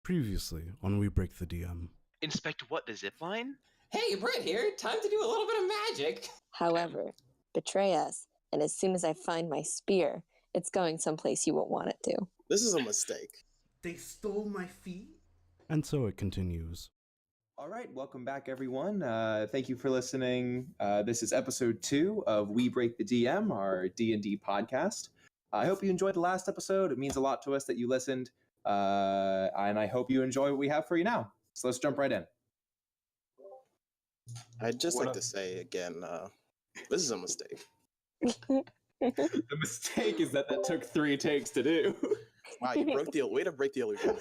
Previously on We Break the DM. Inspect what, the zip line? Hey, Brett here. Time to do a little bit of magic. However, betray us, and as soon as I find my spear, it's going someplace you won't want it to. This is a mistake. They stole my feet? And so it continues. All right, welcome back, everyone. Thank you for listening. This is episode 2 of We Break the DM, our D&D podcast. I hope you enjoyed the last episode. It means a lot to us that you listened. And I hope you enjoy what we have for you now. So let's jump right in. I'd just like to say again, this is a mistake. The mistake is that took 3 takes to do. Wow, you broke the way to break the illusion.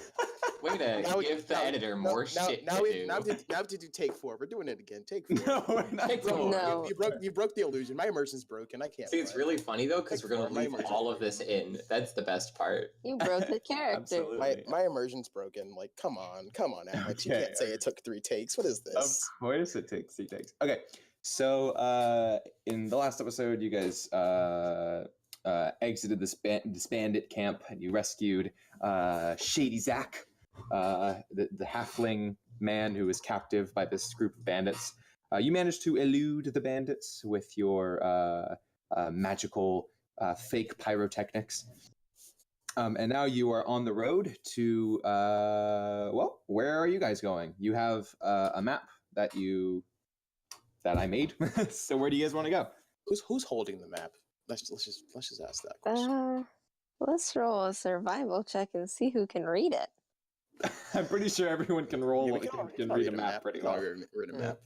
Way to give the editor more shit to do. Now to do take 4. We're doing it again. Take 4. No, we're not. Take 4. No. You broke the illusion. My immersion's broken. I can't. See, it's really funny though because we're gonna leave all of this in. That's the best part. You broke the character. Absolutely. My immersion's broken. Like, come on, Alex. You can't say it took 3 takes. What is this? Of course it takes 3 takes. Okay, so in the last episode, you guys exited this bandit camp and you rescued Shady Zach, the halfling man who was captive by this group of bandits. You managed to elude the bandits with your magical fake pyrotechnics. And now you are on the road to, where are you guys going? You have a map that I made. So where do you guys want to go? Who's holding the map? Let's just ask that question. Let's roll a survival check and see who can read it. I'm pretty sure everyone can roll. Yeah, we can read a map pretty well. Read a map.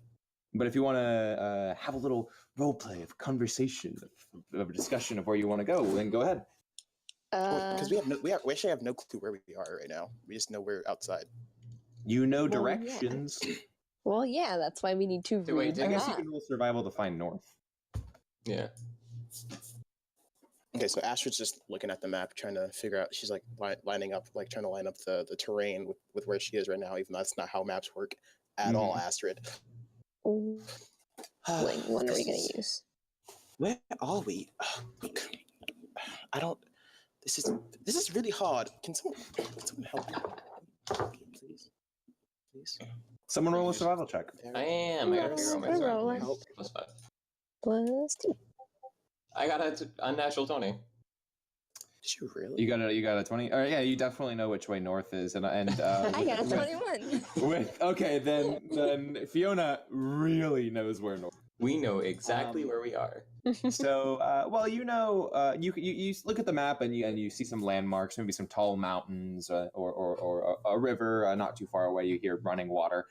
But if you want to have a little role play of conversation, of a discussion of where you want to go, then go ahead. Because we actually have no clue where we are right now. We just know we're outside. You know directions. Yeah. Well, yeah, that's why we need to read I the guess you map. can roll survival to find north. Yeah. Okay, so Astrid's just looking at the map, trying to figure out. She's like trying to line up the terrain with where she is right now. Even though that's not how maps work at all, Astrid. Ooh. Wait, what are we going to use? Where are we? Look, I don't. This is really hard. Can someone help me? Please. Someone roll a survival check. I am. I got a hero rolling. myself. +5. +2. I got a unnatural 20. Did you really? You got a 20. All right, yeah, you definitely know which way north is, and I got a 21. Okay, then Fiona really knows where north. We know exactly where we are. So, you look at the map and you see some landmarks, maybe some tall mountains or a river not too far away. You hear running water,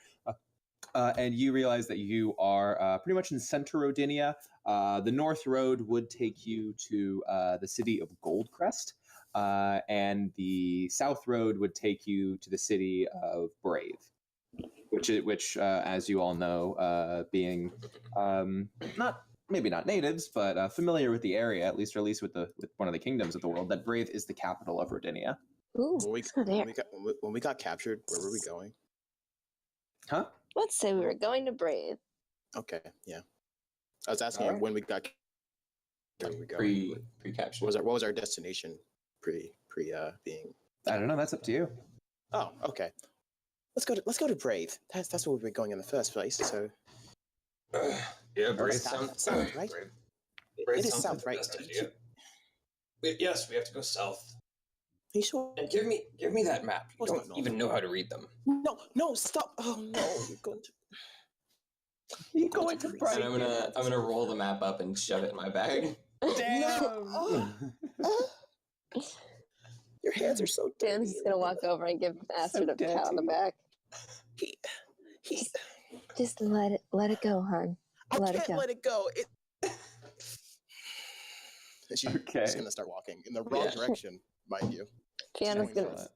and you realize that you are pretty much in Center Rodinia. The north road would take you to the city of Goldcrest, and the south road would take you to the city of Brave. Which, as you all know, being not natives, but familiar with the area, at least with one of the kingdoms of the world, that Brave is the capital of Rodinia. Ooh, When we got captured, where were we going? Huh? let's say we were going to Brave. Okay, yeah. I was asking when we got. Where we going? Pre-capture. What was our destination? Being. I don't know. That's up to you. Oh, okay. Let's go to Brave. That's where we were going in the first place. So. Yeah, Brave South, right? Brave It is south, right? Yes, we have to go south. Are you sure? And give me that map. You don't even know how to read them. No, stop! Oh no, You're going to Brave. And I'm gonna roll the map up and shove it in my bag. Damn. Your hands are so dirty. Dan's gonna walk over and give Astrid a pat on the back. He Just let it go, hon. I can't let it go. She's gonna start walking in the wrong direction, mind you. Fiona's gonna.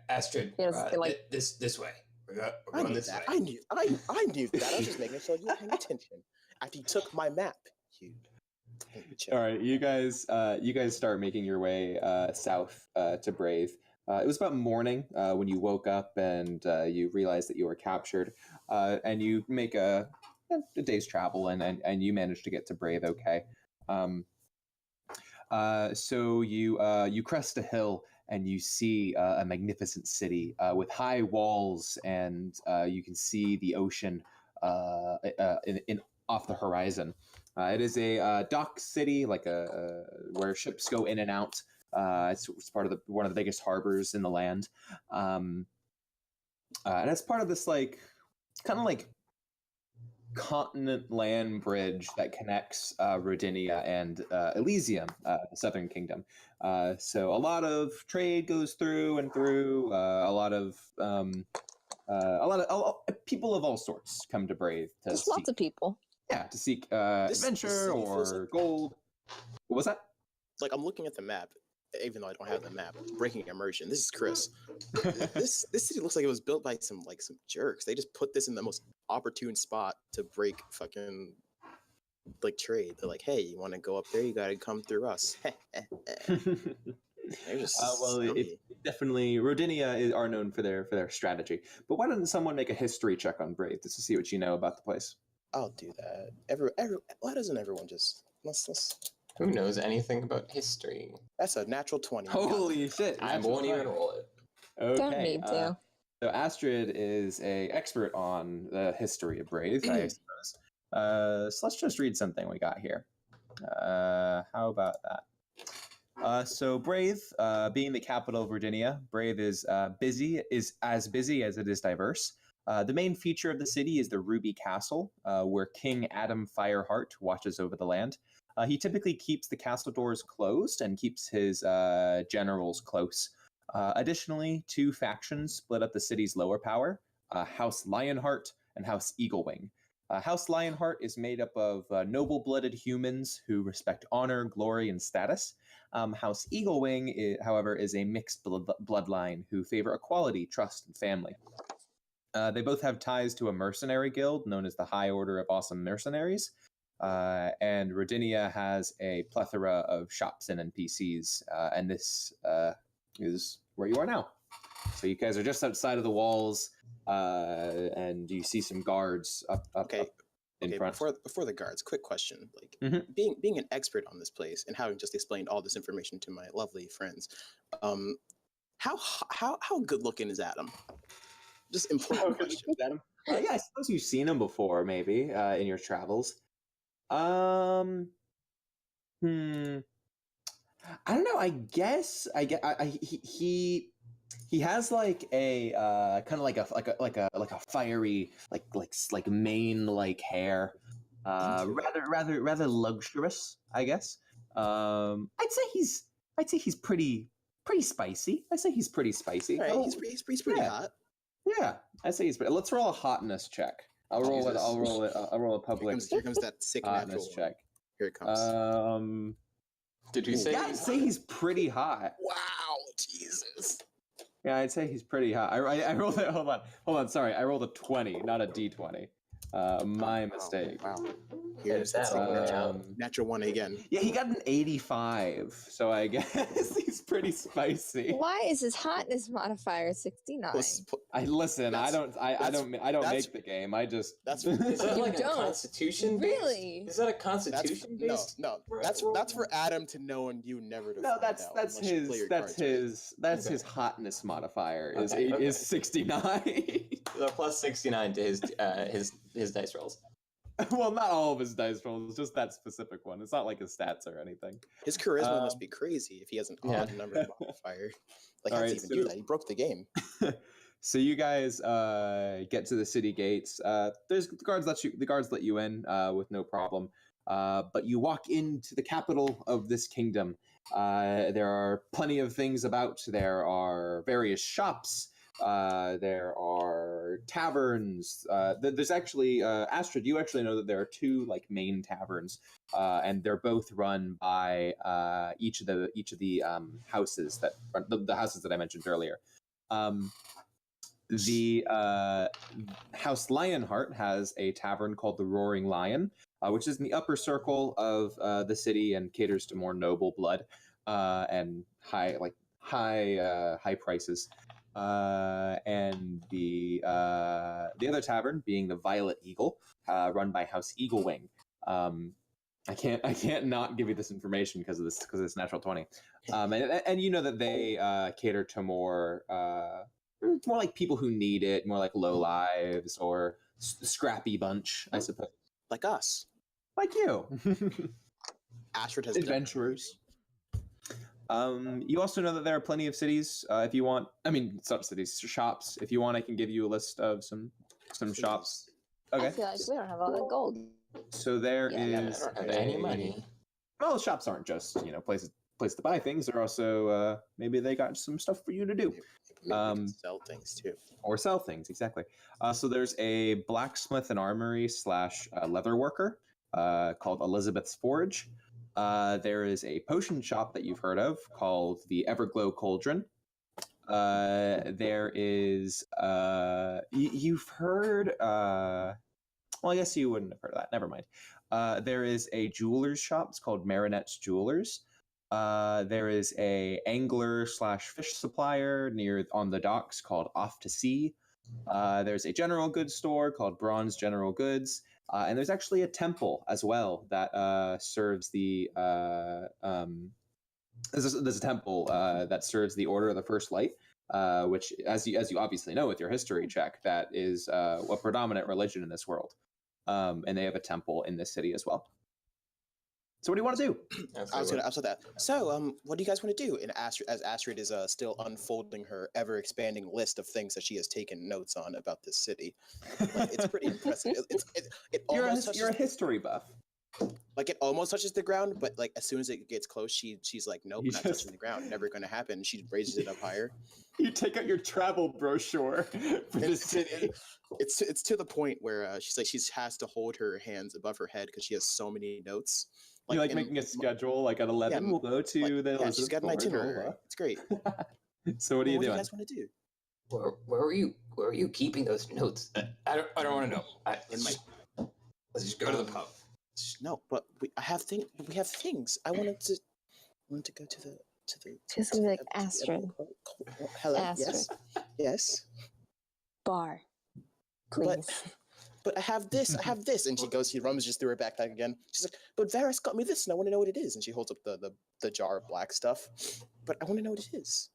Astrid, this way. We're going this way. I knew that. I was just making sure you were paying attention. After you took my map, All right, you guys start making your way south to Brave. It was about morning when you woke up and you realized that you were captured, and you make a day's travel, and you managed to get to Brave okay. So you crest a hill and you see a magnificent city with high walls, and you can see the ocean in off the horizon. It is a dock city, like where ships go in and out. It's part of one of the biggest harbors in the land, and it's part of this like kind of like continent land bridge that connects Rodinia and Elysium, the Southern Kingdom. So a lot of trade goes through and through. A lot of people of all sorts come to Brave to Just seek, lots of people. yeah, to seek This adventure city feels or like- gold. What was that? It's like I'm looking at the map, even though I don't have the map. Breaking immersion. This is Chris. This city looks like it was built by some jerks. They just put this in the most opportune spot to break fucking like trade. They're like, hey, you want to go up there? You got to come through us. They're just Well, it definitely Rodinia are known for their strategy. But why doesn't someone make a history check on Brave just to see what you know about the place? I'll do that. Why doesn't everyone just let's Who knows anything about history? That's a natural 20. Holy shit! I won't even roll it. Okay, Don't need to. So Astrid is a expert on the history of Brave, I suppose. So let's just read something we got here. How about that? So Brave, being the capital of Virginia, Brave is as busy as it is diverse. The main feature of the city is the Ruby Castle, where King Adam Fireheart watches over the land. He typically keeps the castle doors closed and keeps his generals close. Additionally, two factions split up the city's lower power, House Lionheart and House Eaglewing. House Lionheart is made up of noble-blooded humans who respect honor, glory, and status. House Eaglewing, however, is a mixed bloodline who favor equality, trust, and family. They both have ties to a mercenary guild known as the High Order of Awesome Mercenaries. And Rodinia has a plethora of shops and NPCs, and this is where you are now. So you guys are just outside of the walls, and you see some guards up in front. Before the guards, quick question: like being an expert on this place and having just explained all this information to my lovely friends, how good looking is Adam? Just important question. Adam? Yeah, I suppose you've seen him before, maybe in your travels. I don't know. I guess he has like a kind of like a fiery like mane like hair. Rather luxurious, I guess. I'd say he's pretty spicy. I say he's pretty spicy. All right, he's pretty hot. Yeah, I say he's pretty. Let's roll a hotness check. I'll roll a public. Here comes that sick natural check. Here it comes. Did you say? Yeah, I'd say he's pretty hot. Wow, Jesus. Yeah, I'd say he's pretty hot. I rolled it. Hold on. Sorry, I rolled a 20, not a d20. My mistake. Wow. Here's that. Natural one again. Yeah, he got an 85, so I guess he's pretty spicy. Why is his hotness modifier 69? I don't make the game. I just That's Is that You like don't. a constitution? Really? Is that a constitution based? No. That's for Adam to know and you never to no. find That's out that's unless you play your cards right. his hotness modifier Okay. is 69. So plus 69 to his dice rolls. Well, not all of his dice rolls, just that specific one. It's not like his stats or anything. His charisma must be crazy if he has an odd number modifier. Like, how does he even do that? He broke the game. So you guys get to the city gates. The guards let you in with no problem. But you walk into the capital of this kingdom. There are plenty of things about. There are various shops. There are taverns. There's actually Astrid. You actually know that there are two like main taverns, and they're both run by each of the houses that the houses that I mentioned earlier. The House Lionheart has a tavern called the Roaring Lion, which is in the upper circle of the city and caters to more noble blood and high prices. And the other tavern being the Violet Eagle, run by House Eaglewing. I can't not give you this information because of this natural 20. And you know that they cater to more like people who need it, more like low lives or scrappy bunch, I suppose. Like us. Like you. Astrid has adventurers. You also know that there are plenty of cities. If you want, I mean, it's not cities, shops. If you want, I can give you a list of some shops. Okay. I feel like we don't have all that gold. So there is I don't have any money. Well, shops aren't just places to buy things. They're also maybe they got some stuff for you to do. Maybe we can sell things too. Or sell things, exactly. So there's a blacksmith and armory / leather worker called Elizabeth's Forge. There is a potion shop that you've heard of called the Everglow Cauldron. There is you've heard well, I guess you wouldn't have heard of that. Never mind. There is a jeweler's shop. It's called Marinette's Jewelers. There is a angler / fish supplier near on the docks called Off to Sea. There's a general goods store called Bronze General Goods. And there's actually a temple as well that serves the there's a temple that serves the Order of the First Light, which, as you obviously know with your history check, that is a predominant religion in this world. And they have a temple in this city as well. So what do you want to do? I was gonna that. So, what do you guys want to do? And as Astrid is still unfolding her ever-expanding list of things that she has taken notes on about this city, like, it's pretty impressive. You're a history buff. Like, it almost touches the ground, but like as soon as it gets close, she's like, nope, not touching the ground. Never going to happen. She raises it up higher. You take out your travel brochure for this city. It's to the point where she's like, she has to hold her hands above her head because she has so many notes. You're like making a schedule, like at 11, we'll go to the... Yeah, she's got an itinerary. It's great. So what are you doing? What do you guys want to do? Where are you keeping those notes? I don't want to know. Let's just go to the pub. No, but we have things. I wanted to go to the. She's gonna be like, Astrid. Hello. Astrid. Yes. Bar. Please. But I have this, and she rummages through her backpack again. She's like, but Varis got me this, and I want to know what it is. And she holds up the jar of black stuff. But I want to know what it is.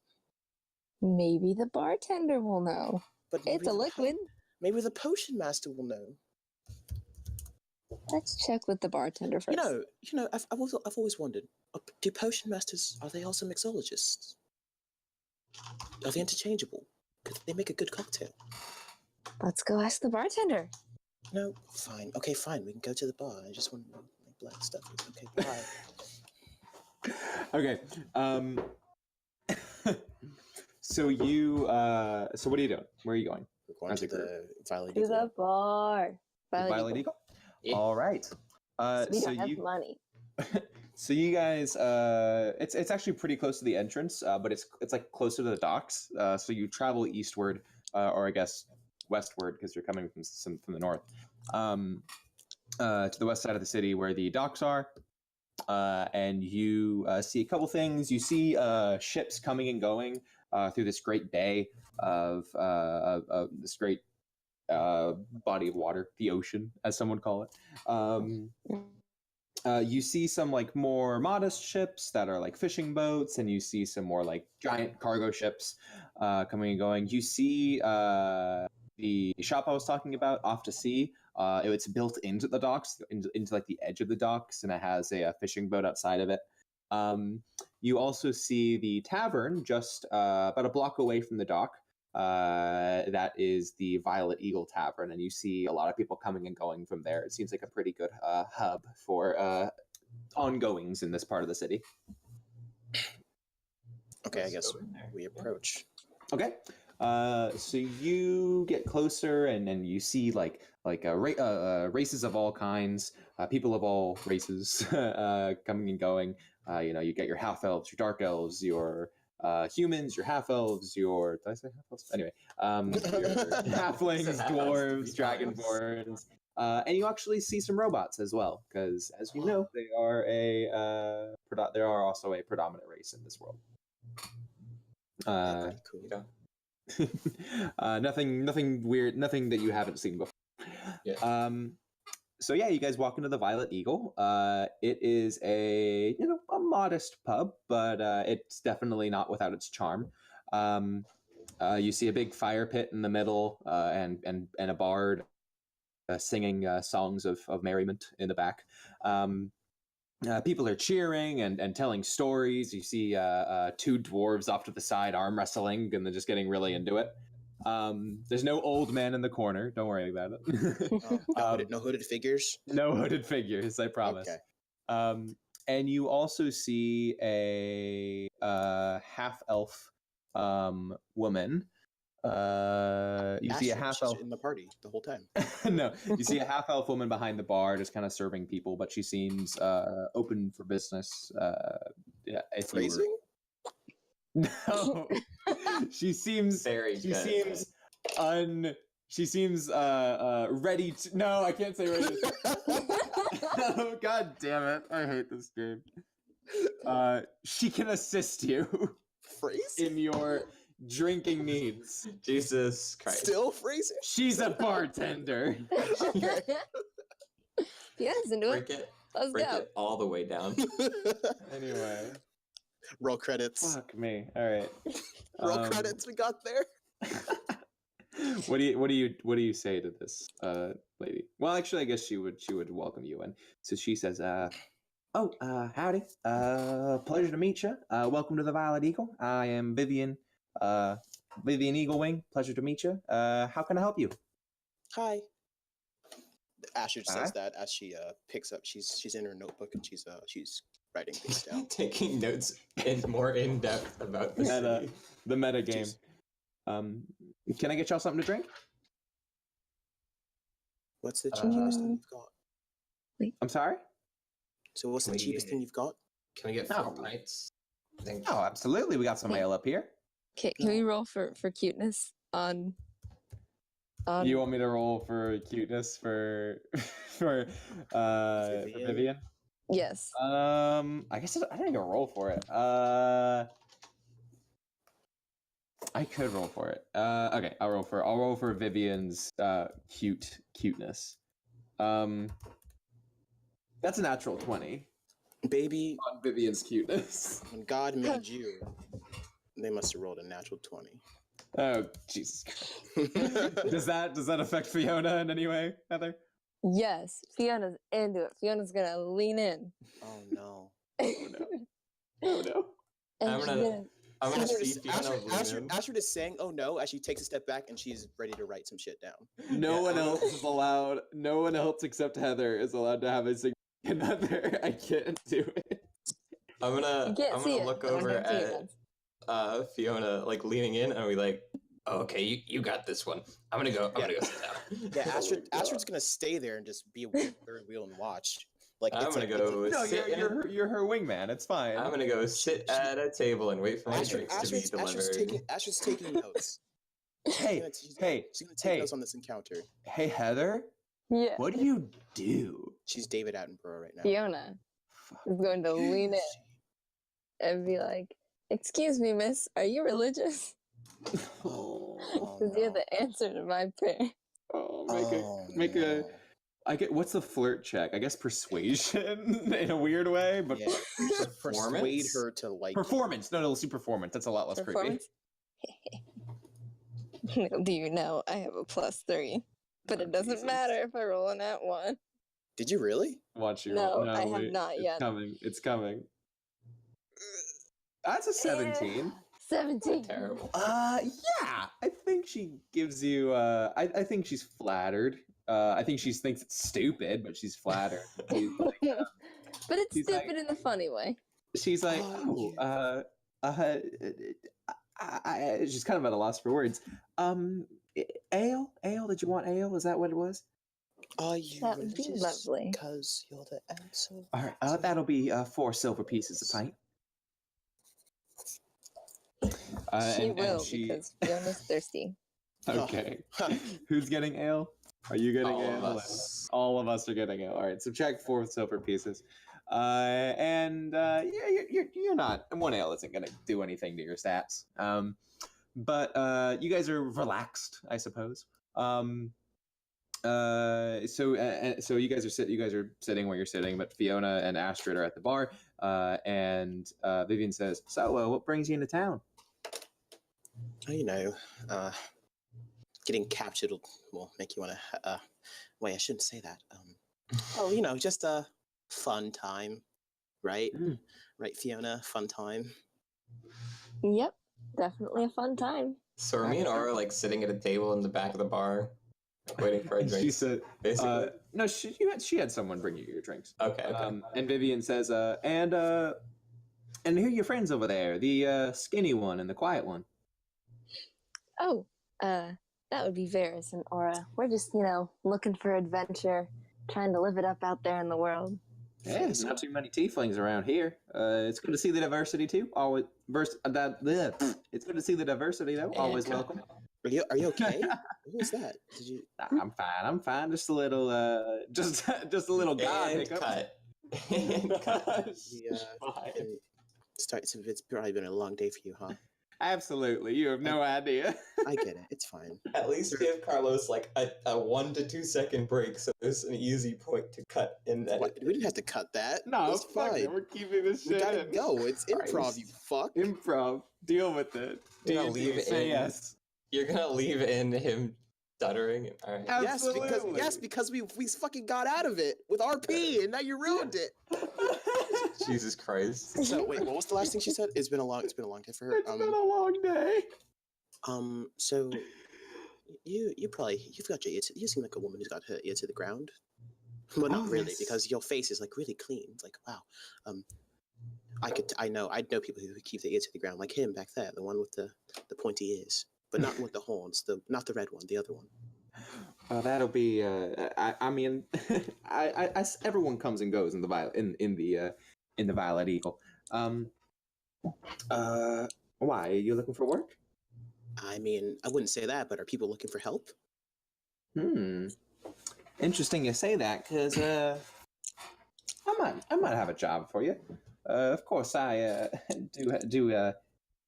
Maybe the bartender will know. But it's a liquid. Maybe the potion master will know. Let's check with the bartender first. I've always wondered, do potion masters, are they also mixologists? Are they interchangeable? Could they make a good cocktail? Let's go ask the bartender. No, fine. Okay, fine. We can go to the bar. I just want to make black stuff. Okay, bye. Okay. So what are you doing? Where are you going? We're going to the Violet Eagle. To the bar. Violet Eagle? Yeah. All right. We don't have money. So you guys, it's actually pretty close to the entrance, but it's like closer to the docks. So you travel eastward, or I guess westward because you're coming from the north, to the west side of the city where the docks are, and you see a couple things. You see ships coming and going through this great bay of this great body of water, the ocean, as some would call it. You see some like more modest ships that are like fishing boats, and you see some more like giant cargo ships coming and going. You see the shop I was talking about, Off to Sea. It's built into the docks, into like the edge of the docks, and it has a fishing boat outside of it. You also see the tavern just about a block away from the dock. That is the Violet Eagle Tavern, and you see a lot of people coming and going from there. It seems like a pretty good hub for ongoings in this part of the city. Okay, I guess we approach. Okay. So you get closer, and then you see like races of all kinds, people of all races coming and going. You get your half elves, your dark elves, your humans, your half elves, did I say half elves? Anyway, your halflings, dwarves, dragonborns, and you actually see some robots as well, because as you know, they are also a predominant race in this world. Cool. Nothing weird, nothing that you haven't seen before. Yeah. So yeah, you guys walk into the Violet Eagle. It is a modest pub, but it's definitely not without its charm. You see a big fire pit in the middle, and a bard singing songs of merriment in the back. People are cheering and telling stories. You see two dwarves off to the side arm wrestling, and they're just getting really into it. There's no old man in the corner. Don't worry about it. No hooded figures? No hooded figures, I promise. Okay. And you also see a half-elf woman. You see a half-elf in the party the whole time. No, you see a half-elf woman behind the bar, just kind of serving people, but she seems open for business. If you Phrasing? No, she seems Very She good. seems ready to. No, I can't say ready to. Oh, God damn it! I hate this game. She can assist you Phrasing? in your drinking needs. Jesus Christ. Still phrasing? She's a bartender. Yeah, into Break it. it. Let's Break go. it all the way down. Anyway, Roll credits. fuck me. All right. Roll credits. We got there. What do you say to this lady? Well, actually, I guess she would welcome you in. So she says, howdy. Pleasure to meet you. Welcome to the Violet Eagle. I am Vivian. Vivian Eaglewing. Pleasure to meet you. How can I help you? Hi. Astrid Hi. says that as she picks up. She's in her notebook and she's writing things down. Taking notes more in depth about the city. The meta game. Jeez. Can I get y'all something to drink? What's the cheapest thing you've got? I'm sorry? So what's the cheapest thing you've got? Can we get 4 pints? I think. Oh, absolutely. We got some ale up here. Okay, can we roll for cuteness on? You want me to roll for cuteness for Vivian? Yes. I guess I didn't even roll for it. I could roll for it. Okay, I'll roll for Vivian's cuteness. That's a natural 20 Baby, on Vivian's cuteness. when God made you, they must have rolled a natural 20. Oh, Jesus. Does that affect Fiona in any way, Heather? Yes. Fiona's into it. Fiona's gonna lean in. Oh no. Oh no. And I'm she's gonna- I'm gonna see Fiona lean in. Astrid is saying, "Oh no!" as she takes a step back and she's ready to write some shit down. No one else is allowed. No one else except Heather is allowed to have a significant other. I can't do it. I'm gonna look over at Fiona like leaning in and we like, oh, okay, you got this one. I'm gonna go sit down. Yeah, Astrid's gonna stay there and just be a third wheel and watch. Like I'm gonna go. No, sit you're her wingman. It's fine. I'm gonna go sit at a table and wait for my drinks to be delivered. Astrid's taking notes. Hey, She's gonna take notes on this encounter. Hey, Heather. Yeah. What do you do? She's David Attenborough right now. Fiona is going to lean in and be like, "Excuse me, miss, are you religious? Oh, Because you're the answer to my prayer." What's the flirt check? I guess persuasion in a weird way, but Yeah. Persuade her to like performance. No, let's do performance. That's a lot less creepy. Performance? Do you know I have a +3? But it doesn't Jesus. matter if I roll an at 1. Did you really? Watch you. No, roll. I have not it's yet. It's coming. That's a 17. 17. Terrible. Yeah. I think she gives you. I think she's flattered. I think she thinks it's stupid, but she's flattered. She's like, But it's She's stupid like- in the funny way. she's like, she's kind of at a loss for words. Ale? Did you want ale? Is that what it was? Are you That would be religious? lovely. Because you're the answer. All right, that'll be 4 silver pieces a pint. She will, because Fiona's thirsty. Okay. Who's getting ale? Are you getting All ale? of us. All of us are getting ale. All right, subtract 4 silver pieces. You're not. 1 ale isn't going to do anything to your stats. But you guys are relaxed, I suppose. So you guys are sitting where you're sitting, but Fiona and Astrid are at the bar. And Vivian says, "So, what brings you into town?" Getting captured will make you want to. Wait, I shouldn't say that. Just a fun time, right? Right, Fiona, fun time. Yep, definitely a fun time. So are me and Aura like sitting at a table in the back of the bar, waiting for a drink? She said, basically. "No, she had someone bring you your drinks." Okay. And Vivian says, "And who are your friends over there? The skinny one and the quiet one." Oh, that would be Varis and Aura. We're just, looking for adventure, trying to live it up out there in the world. Yeah, there's not too many tieflings around here. It's good to see the diversity too. It's good to see the diversity though. Always welcome. Are you okay? What was that? Did you? I'm fine. Just a little, just a little god hiccup. Cut. It's probably been a long day for you, huh? Absolutely. You have no idea. I get it. It's fine. At least give Carlos like a 1 to 2 second break, so there's an easy point to cut in that. What? We didn't have to cut that. No, it's fine. It. We're keeping this shit. We gotta go. It's improv, you fuck. Improv. Deal with it. You're gonna leave Say in. Yes. You're gonna leave in him stuttering. All right. Absolutely. Because we fucking got out of it with RP, and now you ruined it. Jesus Christ. So wait, what was the last thing she said? It's been a long day for her. It's been a long day. So you've got your ear to, you seem like a woman who's got her ear to the ground. Well, not really, because your face is like really clean. It's like, wow. I know people who keep their ear to the ground, like him back there, the one with the pointy ears, but not with the horns, not the red one, the other one. Well, that'll be. I mean, everyone comes and goes in the Violet Eagle. Why are you looking for work? I mean, I wouldn't say that, but are people looking for help? Interesting you say that, because I might have a job for you. Of course, I do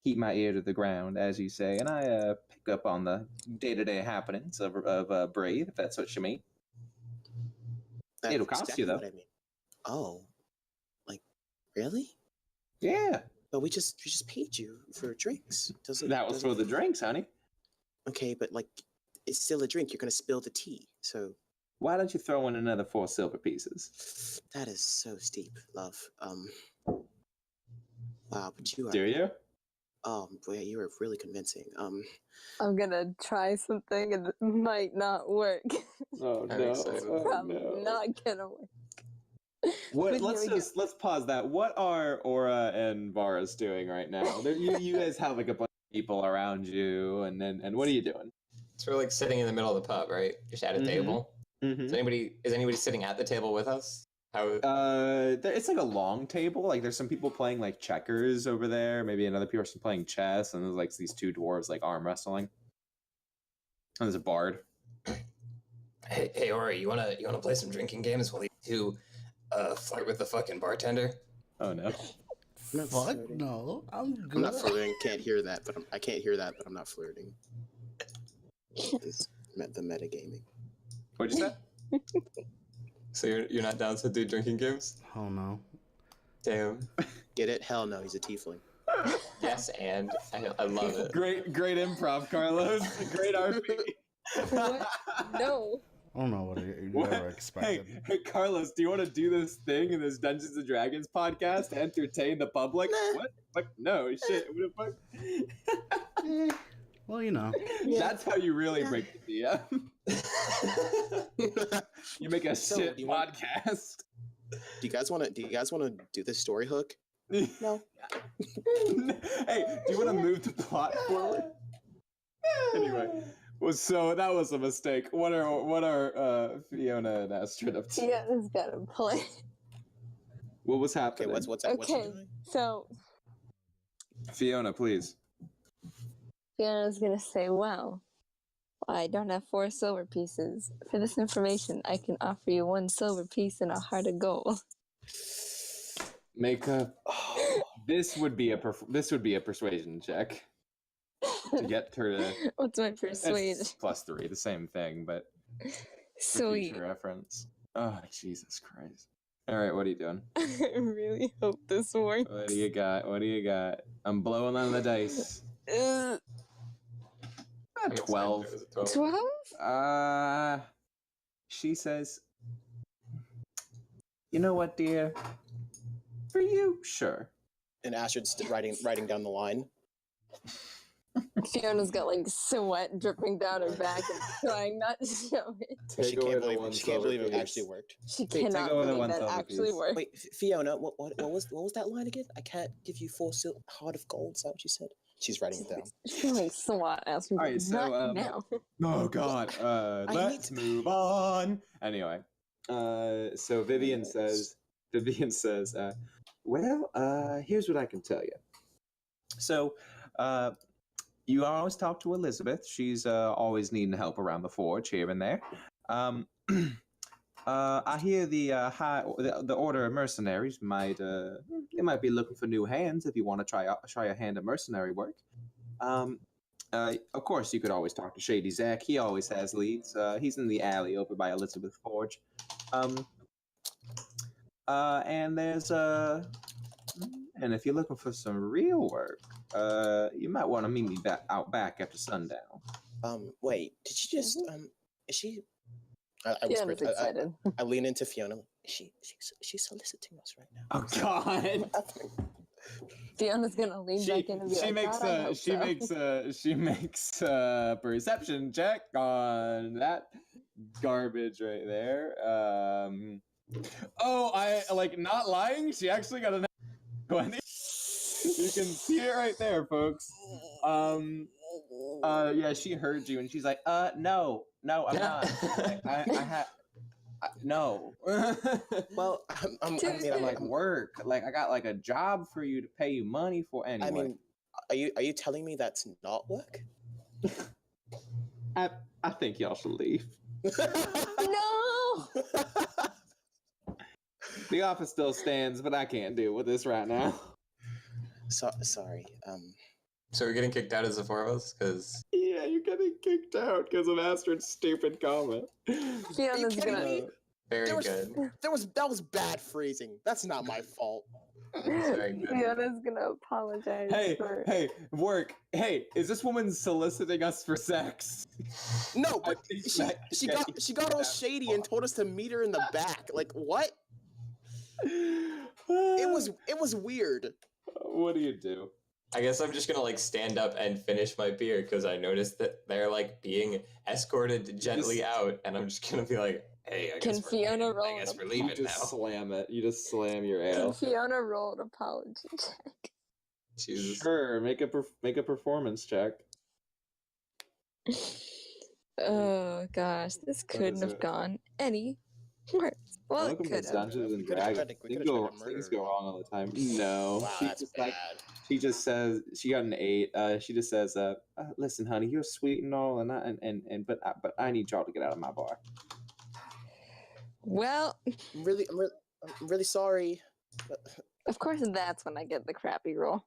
keep my ear to the ground, as you say, and I pick up on the day-to-day happenings of Brave, if that's what you mean. That's It'll cost exactly you, though. What I mean. Oh, like really? Yeah. But we just paid you for drinks. That was for the drinks, honey. Okay, but like, it's still a drink. You're gonna spill the tea, so. Why don't you throw in another 4 silver pieces? That is so steep, love. Wow, but you are. Do you? Boy, you are really convincing. I'm gonna try something and it might not work. Oh no! Probably not gonna work. What? Let's pause that. What are Aura and Varis doing right now? You guys have like a bunch of people around you, and what are you doing? So we're like sitting in the middle of the pub, right? Just at a table. Mm-hmm. Is anybody sitting at the table with us? It's like a long table. Like there's some people playing like checkers over there. Maybe another person playing chess, and there's like these 2 dwarves like arm wrestling. And there's a bard. Hey, Ori, you wanna play some drinking games while you flirt with the fucking bartender? Oh no! Fuck no! I'm good. I'm not flirting. Can't hear that, but I can't hear that, but I'm not flirting. It's the metagaming. What'd you say? So you're not down to do drinking games? Oh no. Damn. Get it? Hell no, he's a tiefling. Yes, and I love it. Great improv, Carlos. Great RP. What? No. I don't know what you never expected. Hey, Carlos, do you want to do this thing in this Dungeons and Dragons podcast to entertain the public? Nah. What? Fuck no, shit. What the fuck? Well, you know. That's how you really break the DM. You make a shit podcast. Do you guys want to do this story hook? No. Hey, do you want to move the plot forward? Anyway, well, so that was a mistake. What are Fiona and Astrid up to? Fiona's got a plan. What was happening? Okay, what's she doing? So Fiona, please. Fiona's gonna say, "Well, I don't have 4 silver pieces. For this information, I can offer you 1 silver piece and a heart of gold." Make a. This would be a persuasion check to get her to. What's my persuasion? +3, the same thing, but. Sweet. Future reference. Oh, Jesus Christ. All right, what are you doing? I really hope this works. What do you got? What do you got? I'm blowing on the dice. 12. 12? She says, you know what, dear? For you, sure. And Astrid's writing down the line. Fiona's got like sweat dripping down her back and trying not to show it. She can't believe it actually worked. She cannot believe that actually worked. Wait, Fiona, what was that line again? I can't give you 4 heart of gold. Is that what she said? She's writing it down. She's like SWAT asking. All right, so now. Oh God. Let's move on. Anyway, so Vivian says, well, here's what I can tell you. So, you always talk to Elizabeth. She's always needing help around the forge here and there. I hear the Order of Mercenaries might be looking for new hands if you want to try a hand at mercenary work. Of course, you could always talk to Shady Zach. He always has leads. He's in the alley over by Elizabeth Forge. And there's and if you're looking for some real work, you might want to meet me out back after sundown. Wait, did she just is she? I whispered. I lean into Fiona. She's soliciting us right now. Oh God! Fiona's gonna lean back in and be she makes a perception check on that garbage right there. I like not lying. She actually got a 20. You can see it right there, folks. Yeah, she heard you, and she's like, no, I'm not. No. Well, I'm like work. Like I got like a job for you to pay you money for. Anyway, I mean, are you telling me that's not work? I think y'all should leave. No. The office still stands, but I can't deal with this right now. Sorry. So we're getting kicked out as the 4 of us? Because... Yeah, you're getting kicked out because of Astrid's stupid comment. Fiona's gonna... Very good. That was bad phrasing. That's not my fault. Fiona's gonna apologize. Hey, work. Hey, is this woman soliciting us for sex? No, but she got all shady and told us to meet her in the back. Like what? It was weird. What do you do? I guess I'm just gonna like stand up and finish my beer because I noticed that they're like being escorted gently out, and I'm just gonna be like, "Hey, I guess we're leaving now." Slam it. You just slam your ale. Can Fiona roll an apology check? Jesus. Sure, make a performance check. Oh gosh, this couldn't have gone any worse. Well, it could have. Dungeons and Dragons. Things go wrong all the time. No, wow, that's bad. She just says she got an 8. She just says, "Listen, honey, you're sweet and all, but I need y'all to get out of my bar." Well, I'm really sorry. Of course, that's when I get the crappy roll.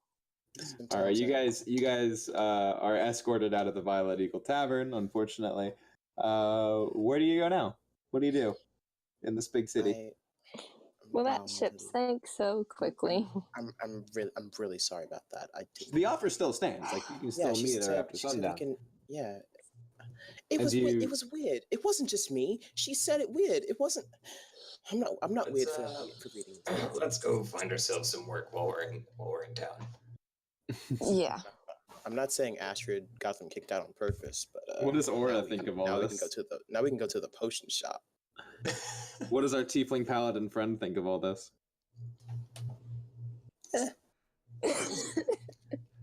All right, you guys are escorted out of the Violet Eagle Tavern. Unfortunately, where do you go now? What do you do in this big city? Well, that ship sank so quickly. I'm really sorry about that. The offer still stands. Like you can still meet her after sundown. It was weird. It wasn't just me. She said it weird. It wasn't. I'm not weird for reading. Let's go find ourselves some work while we're in town. Yeah. I'm not saying Astrid got them kicked out on purpose, but what does Aura think of all this? Now we can go to the potion shop. What does our tiefling paladin friend think of all this?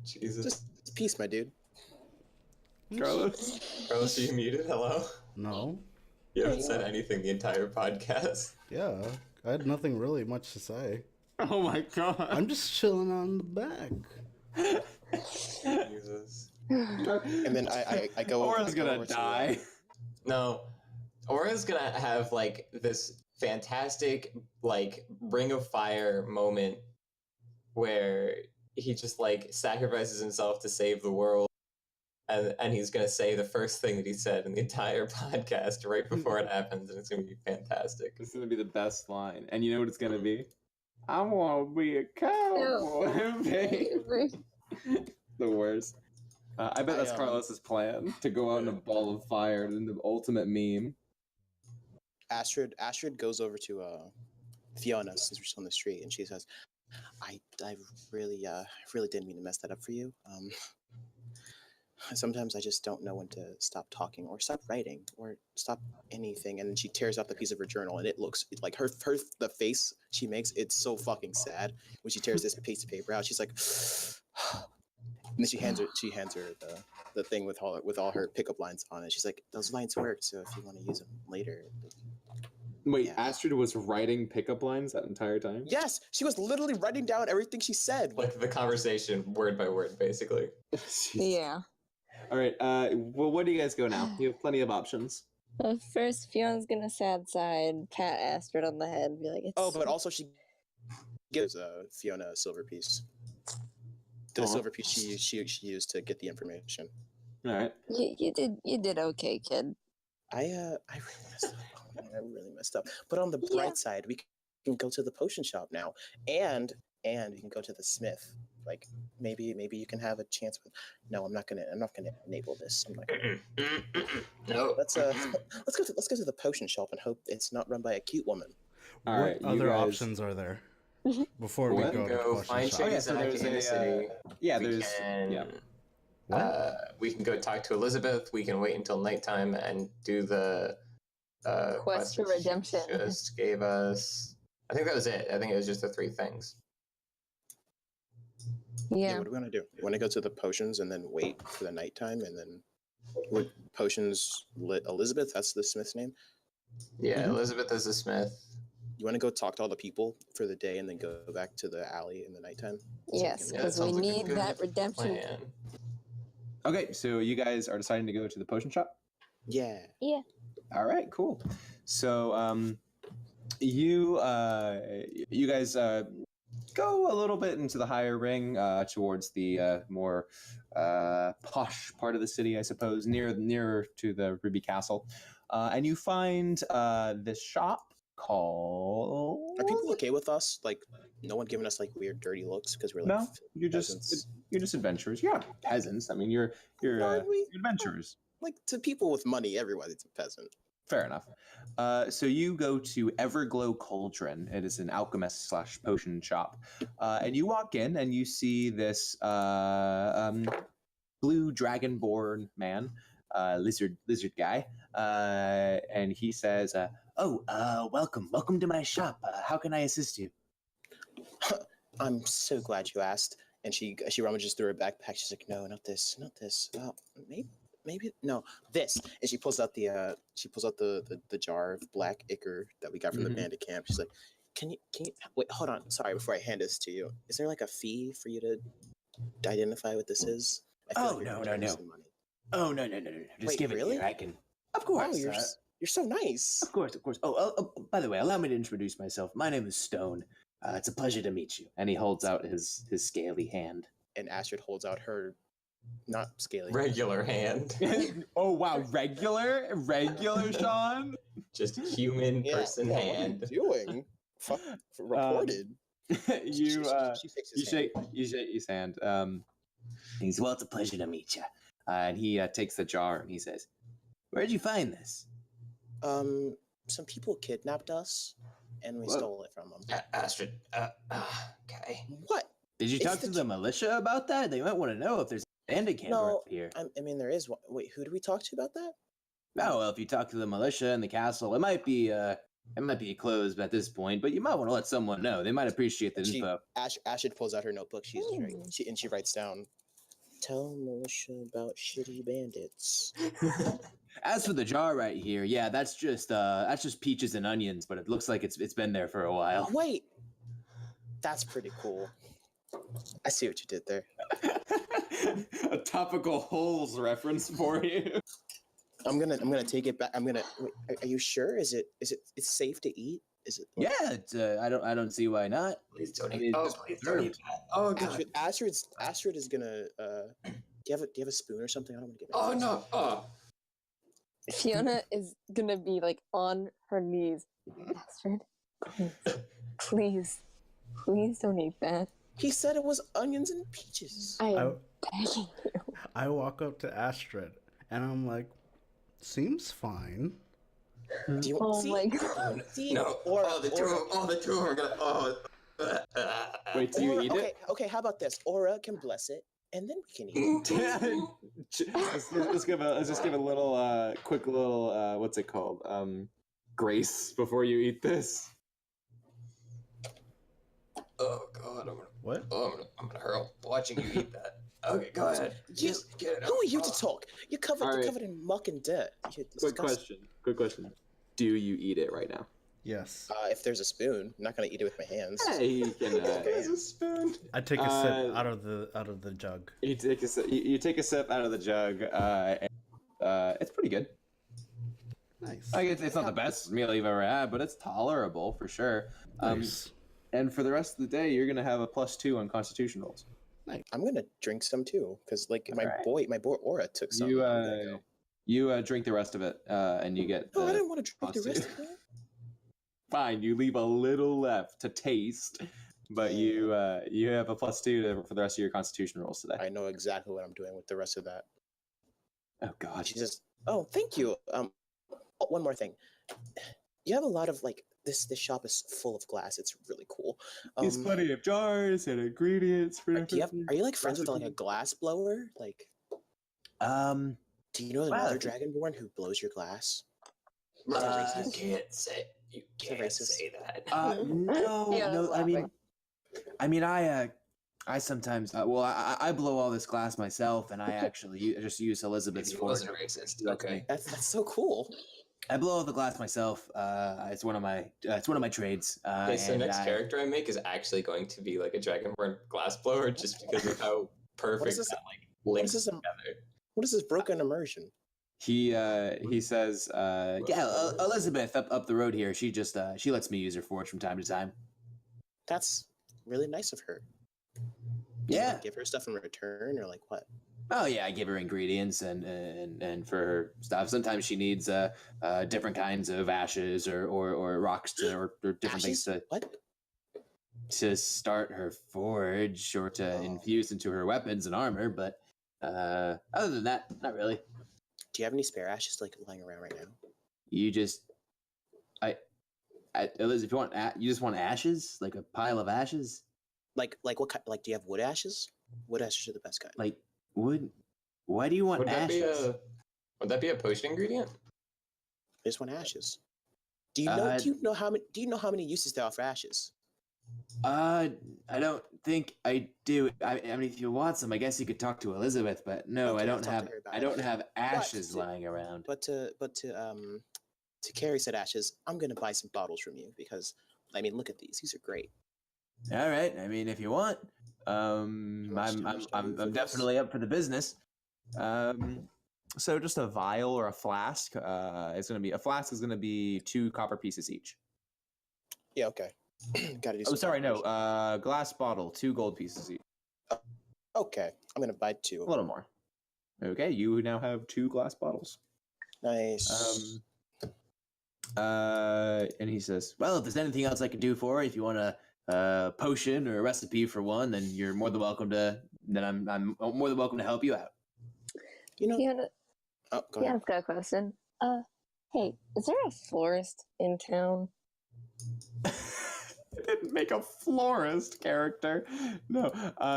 Jesus. Just peace, my dude. Carlos, are you muted? Hello? No. You haven't said anything the entire podcast. Yeah, I had nothing really much to say. Oh my god. I'm just chilling on the back. Jesus. And then I go. Aura's gonna die. No. Aura's gonna have like this fantastic like Ring of Fire moment where he just like sacrifices himself to save the world, and he's gonna say the first thing that he said in the entire podcast right before it happens, and it's gonna be fantastic. It's gonna be the best line, and you know what it's gonna be? I want to be a cowboy. The worst. I bet that's Carlos's plan to go out in a ball of fire and the ultimate meme. Astrid goes over to Fiona since we're still on the street, and she says, I really didn't mean to mess that up for you. Sometimes I just don't know when to stop talking or stop writing or stop anything. And then she tears out the piece of her journal, and it looks like the face she makes. It's so fucking sad when she tears this piece of paper out. She's like, and then she hands her the thing with all her pickup lines on it. She's like, those lines work, so if you want to use them later. Wait, Yeah. Astrid was writing pickup lines that entire time? Yes, she was literally writing down everything she said. Like the conversation, word by word, basically. Yeah. All right. Well, where do you guys go now? You have plenty of options. Well, first, Fiona's gonna sad side, pat Astrid on the head, and be like, Oh, but also she gives Fiona a silver piece. The silver piece she used to get the information. All right. You did okay, kid. I really messed up. Oh, man, I really messed up. But on the bright side, we can go to the potion shop now, and we can go to the smith. Like maybe you can have a chance with. No, I'm not gonna enable this. I'm like, No. let's go to the potion shop and hope it's not run by a cute woman. All What right. other options are there before we What? go to the Go potion find shop? Oh, yeah, Chase so and there's in the a, city. Yeah, We there's can, yeah. we can go talk to Elizabeth. We can wait until nighttime and do the Quest for that she redemption. Just gave us. I think that was it. I think it was just the 3 things. Yeah. What do we want to do? We want to go to the potions and then wait for the nighttime, and then would potions lit Elizabeth? That's the smith's name. Yeah, Mhm. Elizabeth is a smith. You want to go talk to all the people for the day and then go back to the alley in the nighttime? Yes, Yeah, because that we sounds like a need good that redemption. Plan. Okay, so you guys are deciding to go to the potion shop? Yeah. Yeah. All right, cool. So you guys go a little bit into the higher ring towards the more posh part of the city, I suppose, nearer to the Ruby Castle, and you find this shop called. Are people okay with us? Like, no one giving us like weird, dirty looks because we're like No, you're peasants? just adventurers. You're not peasants. I mean, you're No, adventurers. like to people with money, everybody's a peasant. Fair enough. So you go to Everglow Cauldron. It is an alchemist / potion shop, and you walk in and you see this blue dragonborn man, lizard guy, and he says, welcome to my shop. How can I assist you? I'm so glad you asked. And she rummages through her backpack. She's like, no, not this. Maybe no, this. And she pulls out the jar of black ichor that we got from the bandit camp. She's like, can you wait? Hold on. Sorry, before I hand this to you, is there like a fee for you to identify what this is? No. Oh no. Just Wait, give it really? here. I can. Of course. Oh, you're so nice. Of course. Oh, by the way, allow me to introduce myself. My name is Stone. It's a pleasure to meet you. And he holds out his scaly hand. And Astrid holds out her not scaly Regular hand. Oh wow, regular, Sean. Just a human person hand. What are you doing? Fuck, reported. You shakes his hand. you shake his hand. He's well, it's a pleasure to meet you. And he takes the jar and he says, "Where'd you find this?" Some people kidnapped us, and we stole it from them. Astrid. Okay. What? Did you It's talk to the militia about that? They might want to know if there's a bandit camp up here. I mean, there is one. Wait, who do we talk to about that? Oh well, if you talk to the militia in the castle, it might be closed at this point, but you might want to let someone know. They might appreciate the info. Astrid pulls out her notebook. She writes down, "Tell militia about shitty bandits." As for the jar right here, yeah, that's just peaches and onions, but it looks like it's been there for a while. Wait, that's pretty cool. I see what you did there. A topical holes reference for you. I'm gonna take it back. Wait, are you sure? Is it it's safe to eat? Is it? Yeah, it's, I don't see why not. Please don't I eat. mean, Oh, just please don't eat that. Oh, God. Astrid is gonna Do you have a spoon or something? I don't want to get. Oh no! Oh. Fiona is gonna be like on her knees. Astrid, please don't eat that. He said it was onions and peaches. I am begging you. I walk up to Astrid and I'm like, seems fine. Do you Oh my god! See? No! The two of them are gonna. Wait, do you eat okay, it? okay. How about this? Aura can bless it, and then we can eat it. let's just give a little quick little what's it called? Grace before you eat this. Oh god! What? I'm gonna hurl watching you eat that. Okay, go ahead. Just get it out. Who are you to talk? You're covered. All You're right. covered in muck and dirt. Quick question. Do you eat it right now? Yes. If there's a spoon, I'm not gonna eat it with my hands. Hey, you can. There's a spoon. I take a sip out of the jug. You take a sip. You take a sip out of the jug. It's pretty good. Nice. Like it's not the best meal you've ever had, but it's tolerable for sure. Nice. And for the rest of the day, you're gonna have a +2 on Constitution rolls. I'm gonna drink some too, because like my boy Aura took some. You drink the rest of it, and you get. No, I didn't want to drink the +2. rest of it. Fine, you leave a little left to taste, but you have a +2 for the rest of your Constitution rolls today. I know exactly what I'm doing with the rest of that. Oh God! Jesus. Oh, thank you. One more thing. You have a lot of like this shop is full of glass. It's really cool. There's plenty of jars and ingredients for. Are you like friends with like a glass blower? Like, do you know another dragonborn who blows your glass? You can't say that. No. I mean, I sometimes. I blow all this glass myself, and I actually just use Elizabeth's forge. Wasn't racist. Okay. That's so cool. I blow all the glass myself. It's one of my trades. Okay, so next character I make is actually going to be like a dragonborn glass blower, just because of how perfect that like links together. What is this broken immersion? He says, Elizabeth up the road here. She just she lets me use her forge from time to time. That's really nice of her. Yeah. Do you give her stuff in return, or like what? Oh yeah, I give her ingredients and for her stuff. Sometimes she needs different kinds of ashes or rocks or different Ashes? things What? to start her forge or to infuse into her weapons and armor. But other than that, not really. Do you have any spare ashes like lying around right now? You just, Liz, if you just want ashes, like a pile of ashes. Like what kind? Like, do you have wood ashes? Wood ashes are the best kind. Like wood. Why do you want ashes? Would that be a potion ingredient? I just want ashes. Do you know how many uses there are for ashes? I don't think I do. I mean, if you want some, I guess you could talk to Elizabeth. But no, Okay, I I'll don't talk have. to her about I it. don't have ashes But- lying around. But to carry said ashes, I'm gonna buy some bottles from you because I mean, look at these. These are great. All right. I mean, if you want, I'm definitely up for the business. So just a vial or a flask. A flask is gonna be 2 copper pieces each. Yeah. Okay. Gotta do. Oh, some sorry, no. preparation. Glass bottle, 2 gold pieces each. Okay, I'm gonna buy 2. A little more. Okay, you now have 2 glass bottles. Nice. And he says, "Well, if there's anything else I can do for you, if you want a potion or a recipe for one, then you're more than welcome to. Then I'm more than welcome to help you out." You know. Fiona, Oh, go yeah, ahead. I've got a question. Hey, is there a florist in town? I didn't make a florist character. No.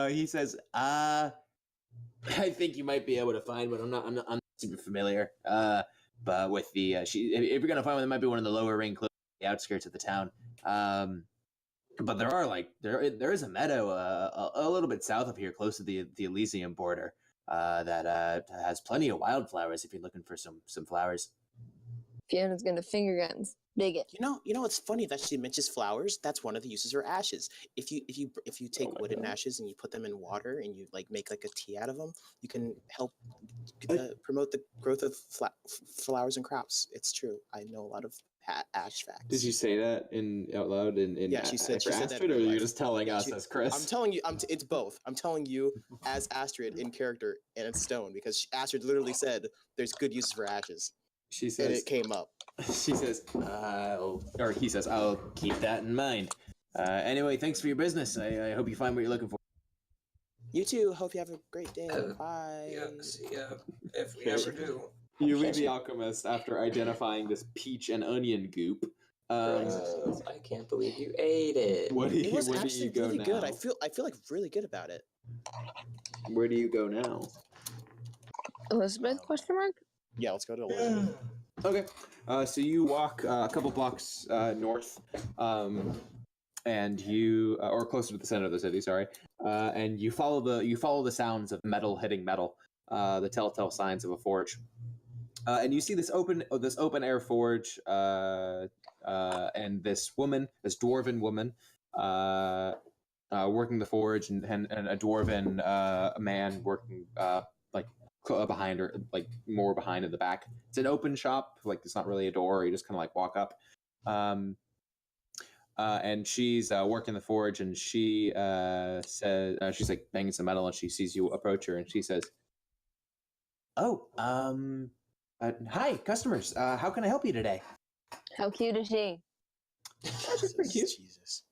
He says, I think you might be able to find one. I'm not super familiar. But with the if you're gonna find one, it might be one of the lower ring, close to the outskirts of the town. But there are there is a meadow a little bit south of here, close to the Elysium border, that has plenty of wildflowers. If you're looking for some flowers. Fiona's gonna finger guns. Dig it. You know, it's funny that she mentions flowers. That's one of the uses for ashes. If you take wooden ashes and you put them in water and you like make like a tea out of them, you can help promote the growth of flowers and crops. It's true. I know a lot of ash facts. Did you say that out loud in Yeah, she said Astrid, that. or you're just telling us as Chris? I'm telling you, it's both. I'm telling you as Astrid in character and it's Stone because Astrid literally said there's good uses for ashes. She says, and it came up. She says, he says, I'll keep that in mind. Anyway, thanks for your business. I hope you find what you're looking for. You too. Hope you have a great day. Bye. Yeah, see ya. If we ever do. You leave the alchemist after identifying this peach and onion goop. I can't believe you ate it. It was actually really good. I feel like really good about it. Where do you go now? Elizabeth? ? Yeah, let's go to Elizabeth. Okay. So you walk a couple blocks north, and you or closer to the center of the city. Sorry, and you follow the sounds of metal hitting metal, the telltale signs of a forge. And you see this open air forge, and this dwarven woman, working the forge, and a dwarven man working behind her, like more behind in the back. It's an open shop, like it's not really a door. You just kind of like walk up, and she's working the forge, and she says she's like banging some metal, and she sees you approach her, and she says, "Oh, hi, customers. How can I help you today?" How cute is she? She's pretty cute. Jesus.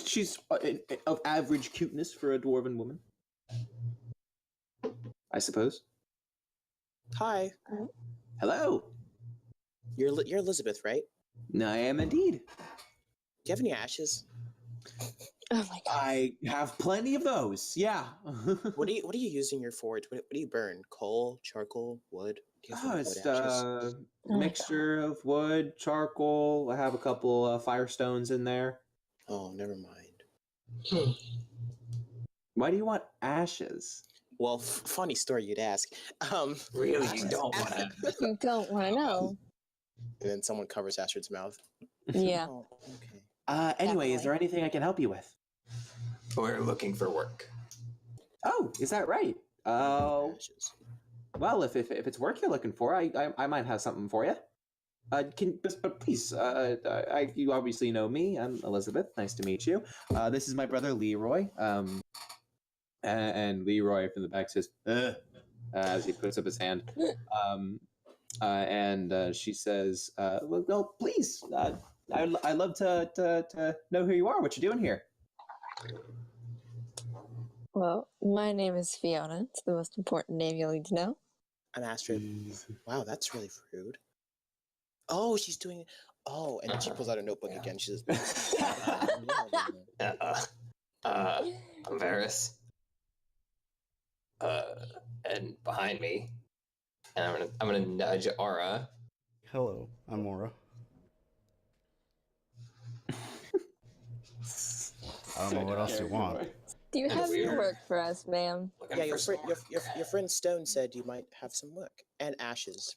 She's of average cuteness for a dwarven woman, I suppose. Hi. Hello. You're Elizabeth, right? I am indeed. Do you have any ashes? Oh my god. I have plenty of those. Yeah. What are you using your forge? What do you burn? Coal, charcoal, wood? Do you have any It's wood ashes? a mixture of wood, charcoal. I have a couple firestones in there. Oh, never mind. Why do you want ashes? Well, funny story you'd ask. Really, you don't want to. You don't want to know. And then someone covers Astrid's mouth. Yeah. Oh, okay. Anyway, is there anything I can help you with? We're looking for work. Oh, is that right? Oh, Ashes. well, if it's work you're looking for, I might have something for you. But please, you obviously know me. I'm Elizabeth. Nice to meet you. This is my brother Leroy. And Leroy from the back says, as he puts up his hand. And she says, well, please, I'd love to know who you are, what you're doing here. Well, my name is Fiona. It's the most important name you'll need to know. I'm Astrid. Wow, that's really rude. Oh, she's doing. Oh, and then she pulls out a notebook again. She says, I'm Varis. And behind me, and I'm gonna nudge Aura. Hello, I'm Aura. I don't know what else you want. Do you have any Weird. work for us, ma'am? yeah, your friend Stone said you might have some work and ashes.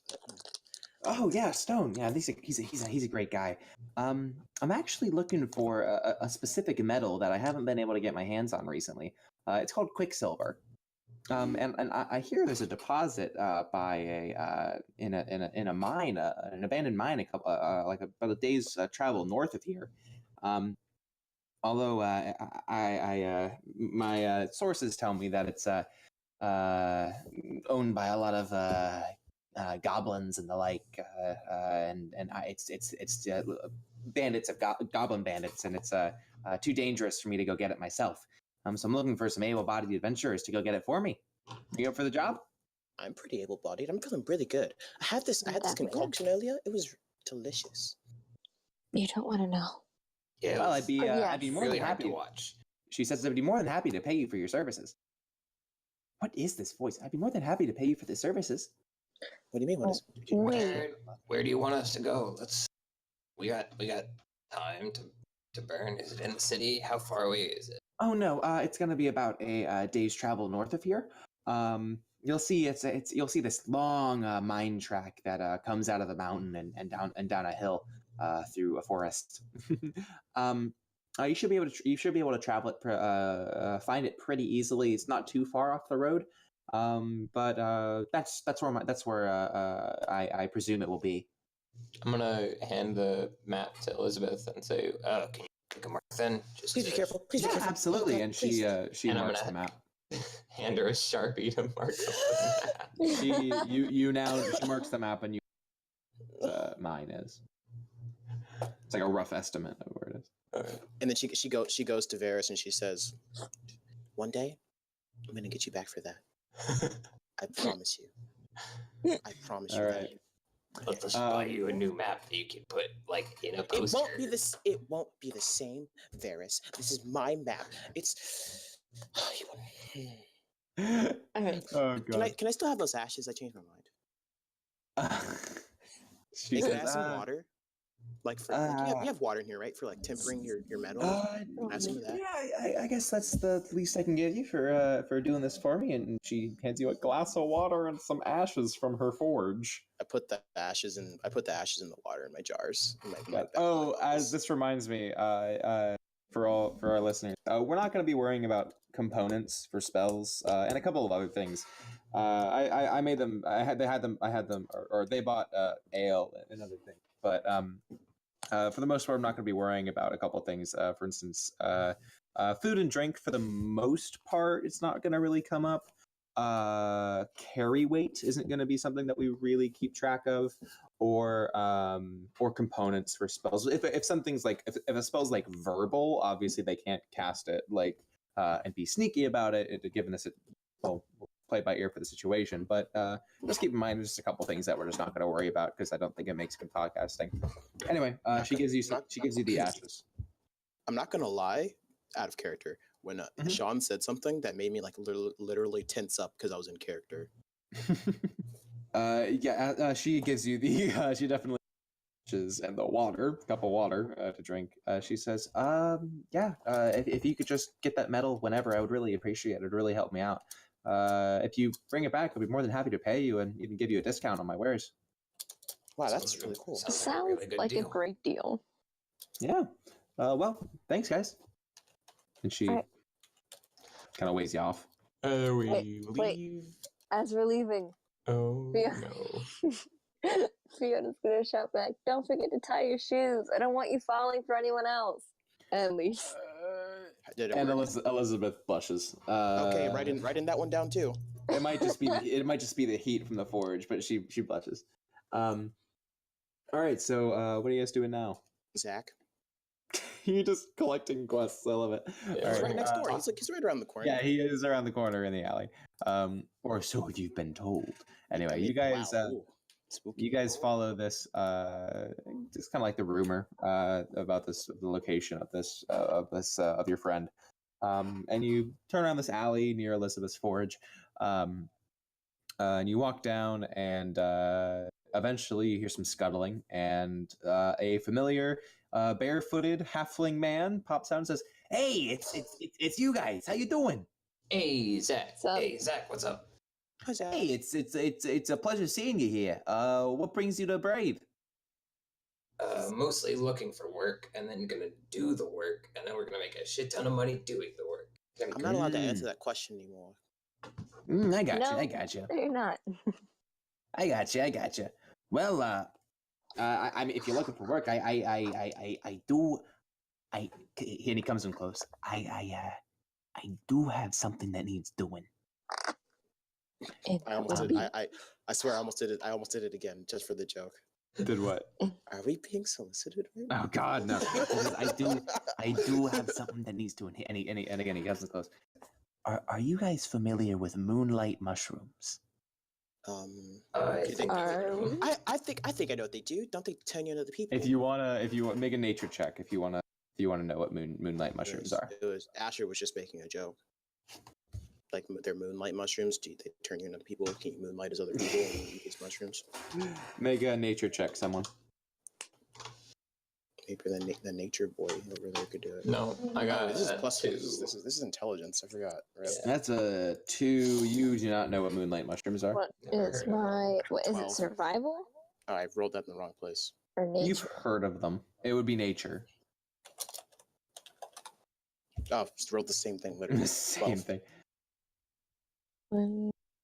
Oh yeah, Stone. Yeah, he's a great guy. I'm actually looking for a specific metal that I haven't been able to get my hands on recently. It's called quicksilver. And I hear there's a deposit by in a mine, an abandoned mine, like about a day's travel north of here. Although my sources tell me that it's owned by a lot of goblins and the like, and it's bandits of goblin bandits, and it's too dangerous for me to go get it myself. So I'm looking for some able-bodied adventurers to go get it for me. Are you up for the job? I'm pretty able-bodied. I'm feeling really good. I had this concoction earlier. It was delicious. You don't want to know. Yeah, Well, I'd be more really than hard happy to watch. She says I'd be more than happy to pay you for your services. What is this voice? I'd be more than happy to pay you for the services. What do you mean? What is? Where do you want us to go? We got time to burn. Is it in the city? How far away is it? Oh no, it's going to be about a day's travel north of here. You'll see you'll see this long mine track that comes out of the mountain and down a hill through a forest. You should be able to travel it, find it pretty easily. It's not too far off the road, but that's where I presume it will be. I'm gonna hand the map to Elizabeth and say, "Can you take a mark then?" Just Please be careful. Please be Yeah, careful. absolutely. Oh, And please. she And I'm marks gonna- the map. hand her a Sharpie to mark up the map. She marks the map, and you mine is. It's like a rough estimate of where it is. Alright. And then she goes to Varis and she says, "One day, I'm gonna get you back for that. I promise you. I promise you All that." right. I'll just buy you a new map that you can put like in a poster. It won't be the same, Varis. This is my map. It's. All right. Oh god. Can I still have those ashes? I changed my mind. She Hey, can I says, have some water? Like for you have water in here, right? For like tempering your metal. Can I have some of that? yeah, I guess that's the least I can give you for doing this for me. And she hands you a glass of water and some ashes from her forge. I put the ashes in the water in my jars. In my As this reminds me, for our listeners, we're not going to be worrying about components for spells and a couple of other things. I made them. I had them, or they bought ale and other things. But for the most part, I'm not going to be worrying about a couple of things. For instance, food and drink. For the most part, it's not going to really come up. Carry weight isn't going to be something that we really keep track of, or components for spells. If something's like if a spell's like verbal, obviously they can't cast it like and be sneaky about it. Given this, we'll play by ear for the situation. But just keep in mind, there's just a couple things that we're just not going to worry about because I don't think it makes good podcasting. Anyway, she gives you the ashes. I'm not gonna lie, out of character. When Sean said something that made me like literally tense up because I was in character. She gives you the she definitely and the water, cup of water to drink. She says, if you could just get that medal whenever, I would really appreciate it. It'd really help me out. If you bring it back, I'll be more than happy to pay you and even give you a discount on my wares. Wow, that's really cool. Sounds really like deal. a great deal. Yeah. Well, thanks, guys. And she Alright. kind of waves you off. We Wait. leave. As we're leaving, Oh Yeah. no. Fiona's gonna shout back, "Don't forget to tie your shoes. I don't want you falling for anyone else." And leaves. Did it And work? Elizabeth blushes. Okay, writing that one down too. It might just be the heat from the forge, but she blushes. All right, so what are you guys doing now? Zach. You're just collecting quests. I love it. Yeah, He's All right right. next door. He's right around the corner. Yeah, he is around the corner in the alley. Or so you've been told. Anyway, I mean, you guys, wow, ooh, spooky. you guys follow this. It's kind of like the rumor about the location of your friend. And you turn around this alley near Elizabeth's forge, and you walk down, and eventually you hear some scuttling, and a familiar barefooted halfling man pops out and says, "Hey, it's you guys. How you doing?" Hey Zach. What's up? Hey Zach, what's up? Hi, Zach. "Hey, it's a pleasure seeing you here. What brings you to Brave?" Mostly looking for work and then gonna do the work and then we're gonna make a shit ton of money doing the work. I'm not allowed to answer that question anymore. I got No. you. I got you. No, you're not. I got you. Well, I mean, if you're looking for work, I do. And he comes in close. I do have something that needs doing. I almost did. I swear I almost did it. I almost did it again just for the joke. Did what? Are we being solicited right now? Oh God, no! I do have something that needs doing. And again, he comes in close. Are you guys familiar with moonlight mushrooms? I think I think I know what they do. Don't they turn you into the people? If you want make a nature check. If you wanna know what moonlight mushrooms are. It was Asher was just making a joke. Like they're moonlight mushrooms. Do they turn you into people? Can you moonlight as other people and eat these mushrooms? Make a nature check, someone. Maybe the nature boy over there could do it. no, I got This is plus 2. This is intelligence. I forgot. Right? Yeah. That's a 2. You do not know what moonlight mushrooms are. What Never is heard of my? What is 12. it? Survival Oh, I rolled that in the wrong place. or nature? You've heard of them. It would be nature. Oh, just rolled the same thing. Literally. Same 12. thing.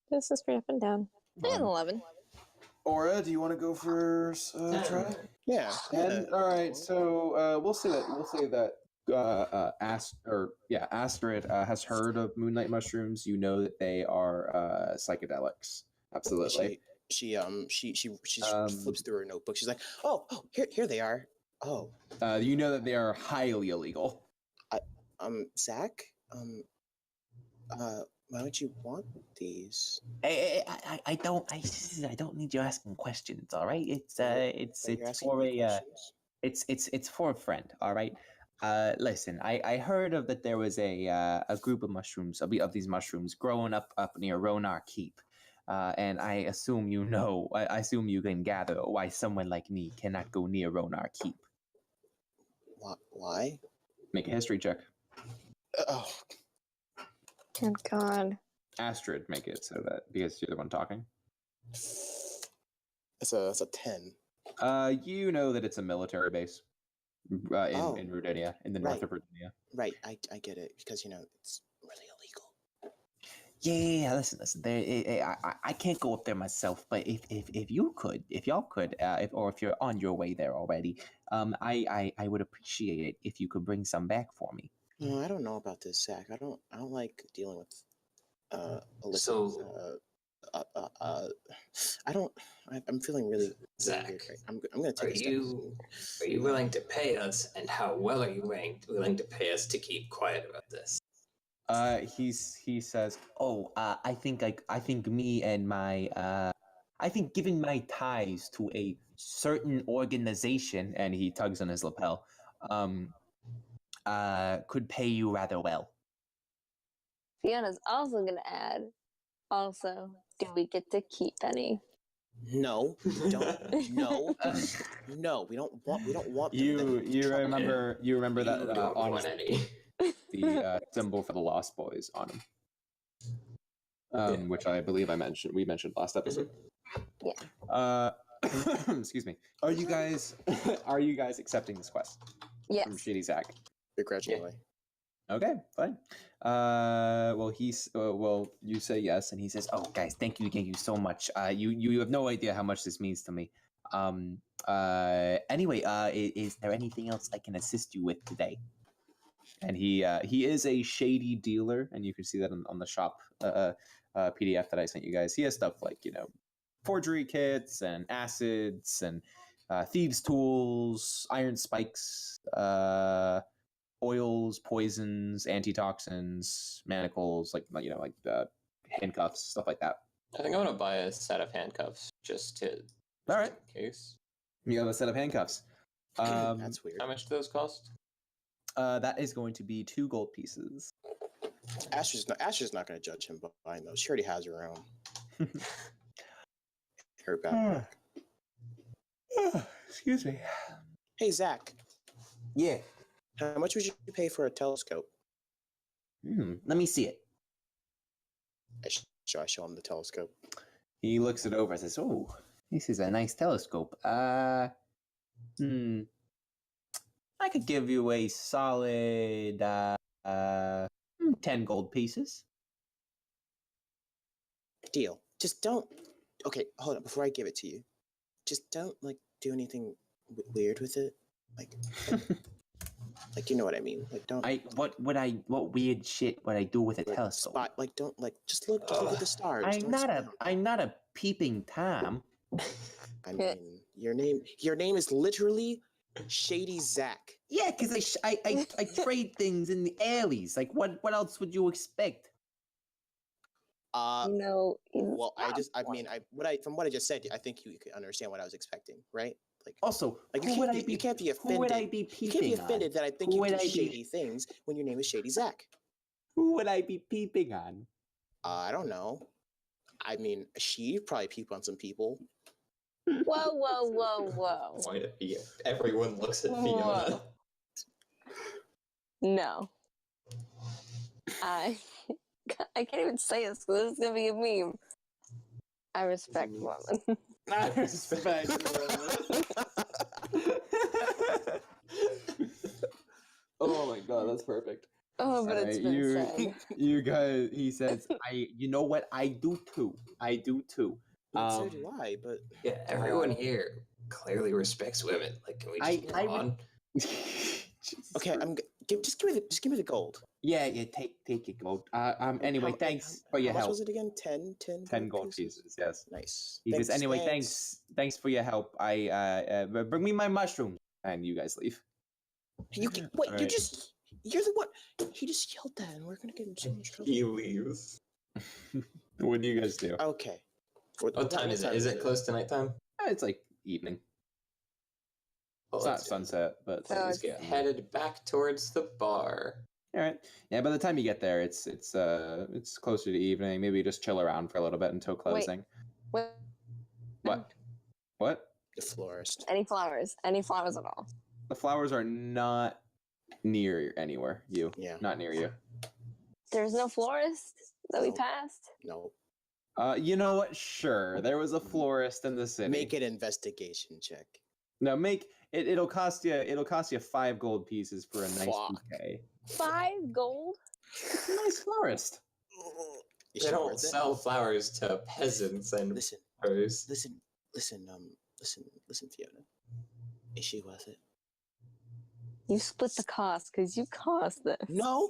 This is straight up and down. And 11. Aura, do you want to go for try? Yeah. And all right, so we'll say that Astrid has heard of moonlight mushrooms. You know that they are psychedelics. Absolutely. She flips through her notebook. She's like, oh, here they are. Oh. You know that they are highly illegal. Zach, why don't you want these? I don't need you asking questions. All right, it's for a friend. All right. Listen, I heard of that there was a group of mushrooms of these mushrooms growing up near Ronar Keep, and I assume you know. I assume you can gather why someone like me cannot go near Ronar Keep. Why? Make a history check. Oh. Oh God. Astrid, make it so that because you're the one talking. That's a 10. You know that it's a military base in Rudinia, in the north of Rudinia. Right, I get it because it's really illegal. Yeah. Listen. I can't go up there myself, but if y'all could, if you're on your way there already, I would appreciate it if you could bring some back for me. No, I don't know about this, Zach. I don't like dealing with illicit. So, I'm feeling really Zach, weird, right? I'm gonna take a step. Are you willing to pay us, and how well are you willing to pay us to keep quiet about this? He says, I think me and my I think giving my ties to a certain organization, and he tugs on his lapel, could pay you rather well. Fiona's also gonna add. Also, do we get to keep any? No, we don't. No, we don't want. You remember that don't want any. the symbol for the Lost Boys on him, which I believe we mentioned last episode. Yeah. Excuse me. Are you guys accepting this quest? Yes. From Shady Zach. Begrudgingly. Okay, fine. You say yes, and he says, Oh, guys, thank you so much. You have no idea how much this means to me. Anyway, is there anything else I can assist you with today? And he is a shady dealer, and you can see that on the shop PDF that I sent you guys. He has stuff like forgery kits and acids and thieves' tools, iron spikes, oils, poisons, antitoxins, manacles, like handcuffs, stuff like that. I think I'm gonna buy a set of handcuffs just in case. You have a set of handcuffs. That's weird. How much do those cost? That is going to be 2 gold pieces. Astrid's not going to judge him buying those. She already has her own. Her backpack. Excuse me. Hey, Zach. Yeah. How much would you pay for a telescope? Let me see it. I show him the telescope. He looks it over and says, "Oh, This is a nice telescope. I could give you a solid 10 gold pieces. Deal. Just don't. Okay, hold on. Before I give it to you, just don't do anything weird with it. Like you know what I mean. Like don't. What weird shit would I do with a telescope? Don't just look at the stars. I'm not a peeping Tom. I mean, your name is literally Shady Zach. Yeah, because I trade things in the alleys. Like what else would you expect? No. Well, from what I just said, I think you could understand what I was expecting, right? Also, you can't be offended. Who would I be peeping You can't be offended on? that I think you do shady things when your name is Shady Zach. Who would I be peeping on? I don't know. I mean, she probably peep on some people. Whoa. Why did everyone looks at Fiona? No. I can't even say this because this is gonna be a meme. I respect women. I respect women. Oh my god, that's perfect. Oh, but it's been said. You guys, he says, you know what? I do too. So do I, but Yeah, everyone here clearly respects women. Like, can we just move on? okay, just give me the gold. Yeah, take it gold. Anyway, thanks for your how much help. was it again? 10 gold pieces. Yes. Nice. He says, anyway, thanks for your help. I bring me my mushrooms, and you guys leave. You can, wait, All right. you're the one. He just yelled that, and we're gonna get in so much trouble. He leaves. What do you guys do? Okay. What time is it? Is it close to nighttime? It's like evening. Well, It's not let's sunset, but let's get headed back towards the bar. all right. Yeah, by the time you get there, it's closer to evening. Maybe just chill around for a little bit until closing. Wait. What? The florist. Any flowers? Any flowers at all? The flowers are not near anywhere. Not near you. There's no florist that we passed? No. You know what? Sure, there was a florist in the city. Make an investigation check. No, it'll cost you 5 gold pieces for a nice bouquet. 5 gold? It's a nice florist. They don't sell flowers to peasants and listen, Fiona. Is she worth it? You split the cost because you caused this. No.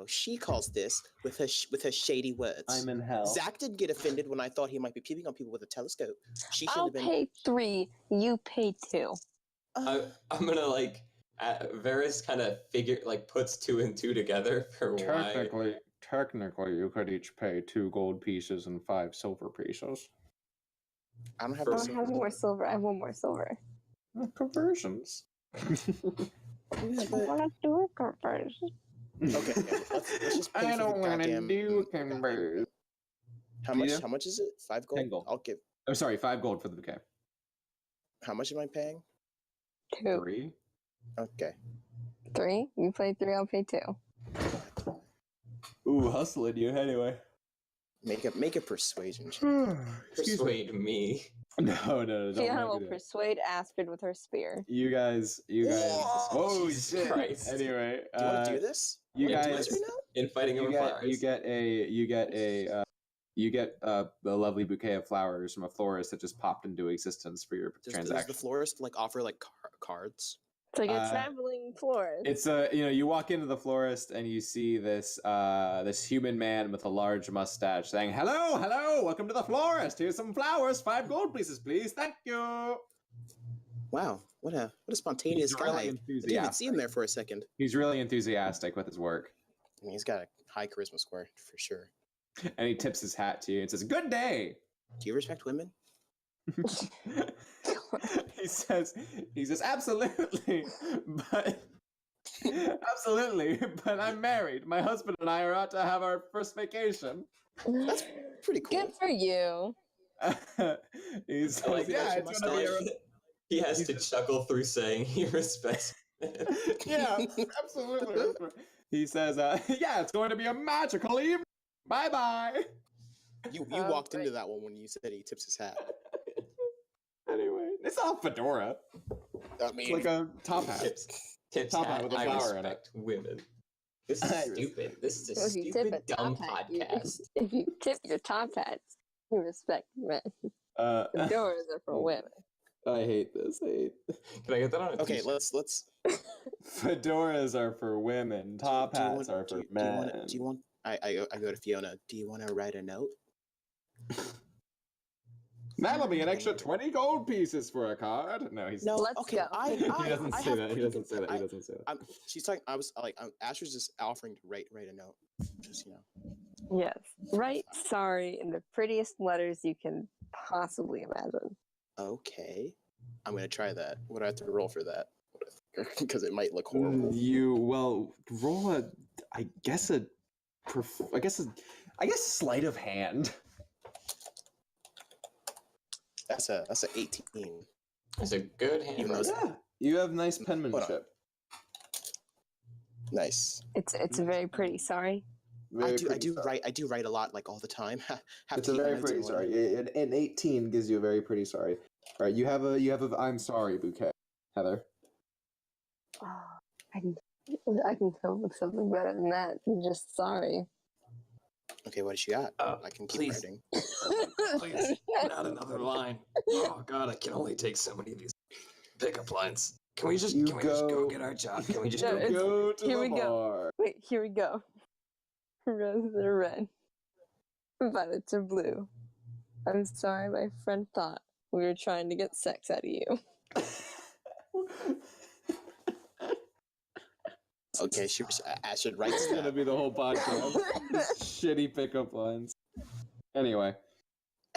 She calls this with her shady words. I'm in hell. Zach did get offended when I thought he might be peeping on people with a telescope. She should I'll have been. pay 3. You pay 2. I'm gonna Varis kind of puts 2 and 2 together for why. Technically, you could each pay 2 gold pieces and 5 silver pieces. I don't have more silver. I have 1 more silver. Conversions. Yeah, but... I want to do a conversion. Okay, let's just pay I for don't the want to goddamn... do conversions. How much is it? 5 gold? 10 gold. I'll give... I'm sorry, 5 gold for the bouquet. How much am I paying? 2. 3. Okay. 3? You pay 3, I'll pay 2. Ooh, hustling you anyway. Make a persuasion check. Persuade me. No. Fiona will persuade Astrid with her spear. You guys. Oh shit! Christ. Anyway, Do you want to do this? You Wanna do guys. this right now? In fighting over flowers. You get a lovely bouquet of flowers from a florist that just popped into existence for your transaction. Does the florist offer cards? It's like a traveling florist. It's you walk into the florist and you see this human man with a large mustache saying, "Hello, welcome to the florist. Here's some flowers, 5 gold pieces, please. Thank you." Wow, what a spontaneous guy! I didn't even see him there for a second. He's really enthusiastic with his work. I mean, he's got a high charisma score for sure. And he tips his hat to you and says, "Good day." Do you respect women? He says, absolutely, but I'm married. My husband and I are out to have our first vacation. That's pretty cool. Good for you. He's like, yeah, it's gonna be he has to chuckle through saying he respects it. Yeah, absolutely. He says, yeah, it's going to be a magical evening. Bye-bye. You walked into that one when you said he tips his hat. Anyway, it's not a fedora. I mean, It's like a top hat. Tips Top hat hat, with a I flower in it. respect women. This is stupid. This is a If you tip stupid, a dumb top hat, podcast. if you tip your top hats, you respect men. Fedoras are for women. I hate this. Can I get that on a okay, t-shirt? let's. Fedoras are for women. Top hats are for men. Do you want? I go to Fiona. Do you want to write a note? That'll be an extra 20 gold pieces for a card. No, he's No. Let's Okay, go. he doesn't say that. He doesn't say that. He doesn't say that. She's talking. I was like, Astrid's just offering to write a note. Just Yes. Write sorry in the prettiest letters you can possibly imagine. Okay, I'm gonna try that. What do I have to roll for that? Because it might look horrible. Roll a. I guess sleight of hand. That's a 18. It's a good Even though hand. it's- Yeah, you have nice penmanship. Nice. It's a very pretty sorry. I do write a lot, like all the time. Have It's to a keep very notes pretty and whatnot. sorry. An 18 gives you a very pretty sorry. All right, you have a I'm sorry bouquet, Heather. Oh, I can come up with something better than that. I'm just sorry. Okay, what does she got? I can keep please. writing. Please, not another line. Oh god, I can only take so many of these pickup lines. Can we just go get our job? Can we just No, go it's- Go to here the we go. bar. Wait, here we go. Roses are red. Violets are blue. I'm sorry my friend thought we were trying to get sex out of you. Okay, Astrid writes This is gonna that. be the whole podcast. Just shitty pickup lines. Anyway,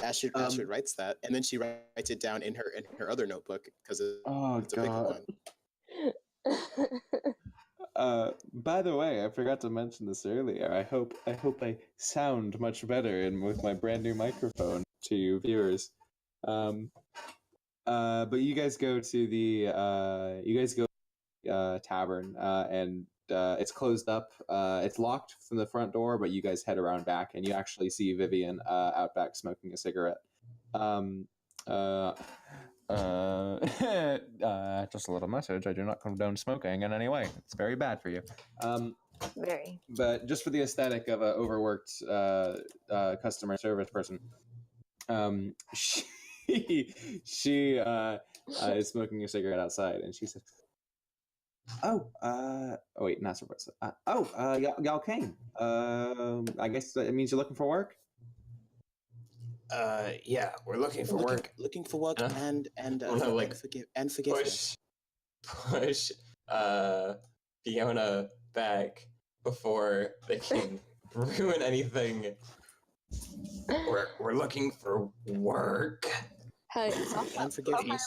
Astrid writes that, and then she writes it down in her other notebook because oh it's a pickup god. line. By the way, I forgot to mention this earlier. I hope I sound much better with my brand new microphone to you viewers. But you guys go to the tavern, and it's closed up. It's locked from the front door, but you guys head around back, and you actually see Vivian out back smoking a cigarette. Just a little message. I do not condone smoking in any way. It's very bad for you. Very. But just for the aesthetic of an overworked customer service person, she is smoking a cigarette outside, and she says, "Oh, wait, not surprise. Y'all came. I guess that means you're looking for work." Yeah, we're looking for work. Looking for work Huh? and Like, forgiveness. Push Fiona back before they can ruin anything. We're looking for work. Hey, And forgiveness.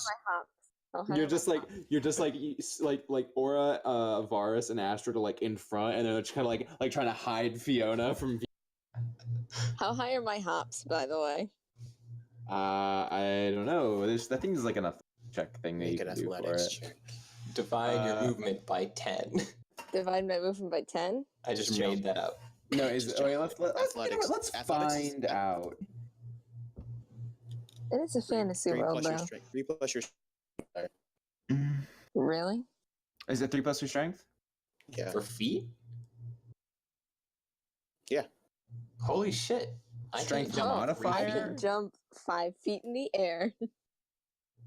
You're just like Aura, Varis, and Astrid are like in front, and they're just kind of like trying to hide Fiona from. How high are my hops, by the way? I don't know. I think there's like an check thing that Make you an can do for athletics it. check. Divide your movement by 10. Divide my movement by 10? I just made that up. No, wait, let's Athletics find is- out. It is a fantasy 3 world, plus your though. strength. 3 plus your Really? Is it 3 plus your strength? yeah. For feet? Yeah. Holy shit. I Strength can jump modifier? I 3 feet. can jump 5 feet in the air.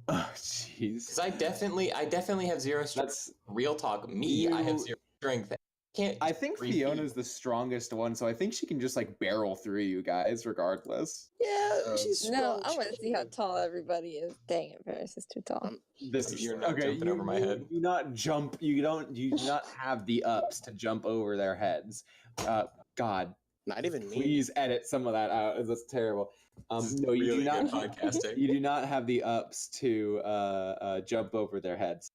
Oh, jeez. Because I definitely have 0 strength. That's. Real talk, me, I have You- 0 strength. I think Fiona's the strongest one, so I think she can just like barrel through you guys regardless. Yeah, she's No, strong. I want to see how tall everybody is. Dang it, Varis is too tall. This is You're not jumping over my head. You do not jump. You do not have the ups to jump over their heads. God, Not even me. please edit some of that out. That's terrible. No, you Really do not. good podcasting. You do not have the ups to jump over their heads.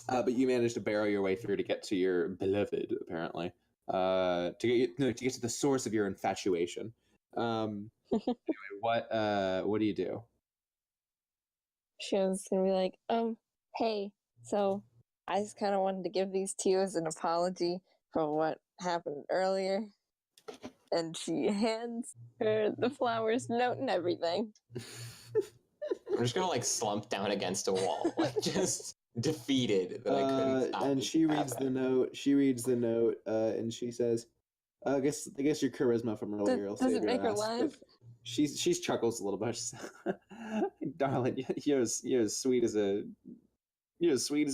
But you managed to barrel your way through to get to your beloved, apparently. To get to the source of your infatuation. Anyway, what do you do? She was gonna be like, hey, so I just kind of wanted to give these to you as an apology for what happened earlier. And she hands her the flowers, note, and everything. I'm just gonna like slump down against a wall, like just defeated that I couldn't stop. And this she from reads the happening. note. She reads the note, and she says, I guess your charisma from earlier will Does save it your make her ass." laugh? But she chuckles a little bit. She says, "Darling, you're as sweet as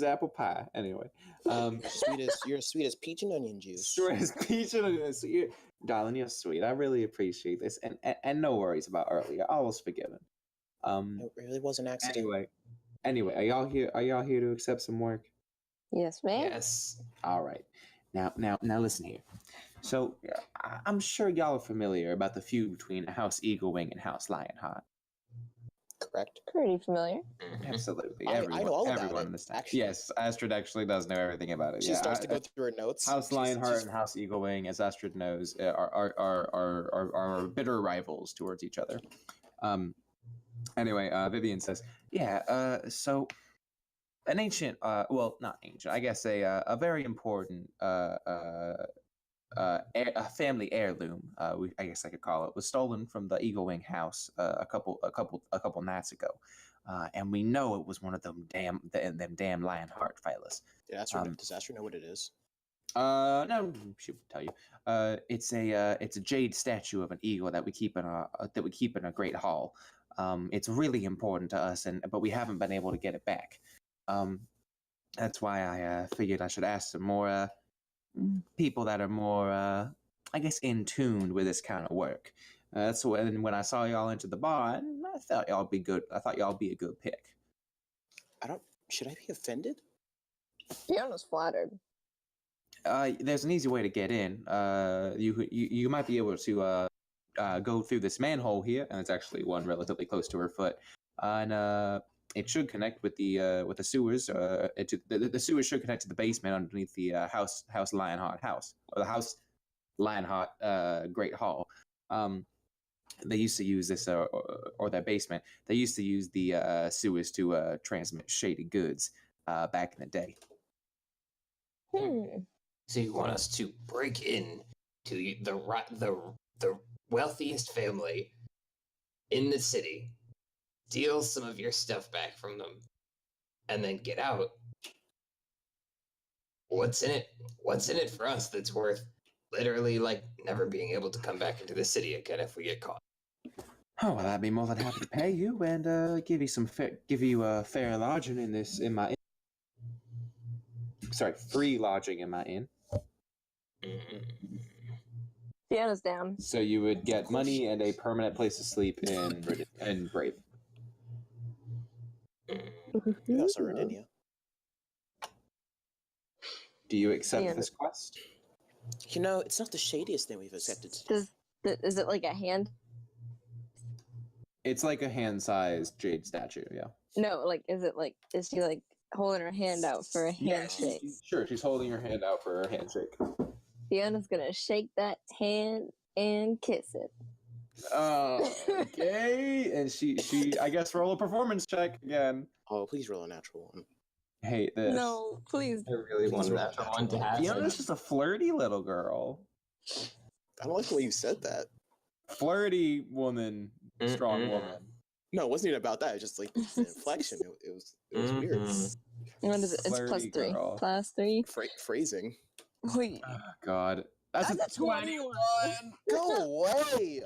apple pie." Anyway, You're as sweet as peach and onion juice. sweet as peach and onion. Darling, you're sweet. I really appreciate this, and no worries about earlier. All was forgiven. It really was an accident. Anyway, are y'all here? Are y'all here to accept some work? Yes, ma'am. Yes. All right. Now, listen here. So, I'm sure y'all are familiar about the feud between House Eagle Wing and House Lionheart. Correct. Pretty familiar. Mhm. Absolutely. I know all about everyone it, understands. actually. Yes, Astrid actually does know everything about it. She starts to go through her notes. House She's- Lionheart she's- and House Eagle Wing, as Astrid knows, are bitter rivals towards each other. Anyway, Vivian says, "Yeah. So, an ancient, well, not ancient. I guess a very important a family heirloom. I guess I could call it, was stolen from the Eagle Wing house a couple nights ago, and we know it was one of them damn Lionheart fellas. Does Astrid know what it is? No, she would tell you. It's a jade statue of an eagle that we keep in a great hall. It's really important to us, but we haven't been able to get it back. That's why I figured I should ask some more people that are more, I guess, in tune with this kind of work. That's when I saw y'all into the bar, I thought y'all be good. I thought y'all be a good pick. Should I be offended? Fiona's flattered. There's an easy way to get in. You might be able to go through this manhole here, and it's actually one relatively close to her foot, and it should connect with the sewers. The sewers should connect to the basement underneath the House Lionheart house, or the House Lionheart Great Hall. They used to use this, or their basement. They used to use the sewers to transmit shady goods back in the day. So you want us to break in to the wealthiest family in the city, steal some of your stuff back from them, and then get out? What's in it? What's in it for us that's worth literally like never being able to come back into the city again if we get caught? Oh well, I'd be more than happy to pay you and give you fair lodging in my inn. Sorry, free lodging in my inn. Fiona's down. So you would get money and a permanent place to sleep in Brave. That's Sardinia. Do you accept this quest? You know, it's not the shadiest thing we've accepted. Is it like a hand? It's like a hand-sized jade statue, yeah. No, like, is she like holding her hand out for a handshake? Sure, she's holding her hand out for a handshake. Fiona's gonna shake that hand and kiss it. Okay. And she I guess roll a performance check again. Oh, please roll a natural one. I hate this. No, please. I really want that one to happen. Fiona's just a flirty little girl. I don't like the way you said that. Flirty woman, strong woman. No, it wasn't even about that. It was just like the inflection. It was weird. What is it? It's Flirty +3. girl. +3. Phrasing. Wait. Oh, God. That's a 21. Go away.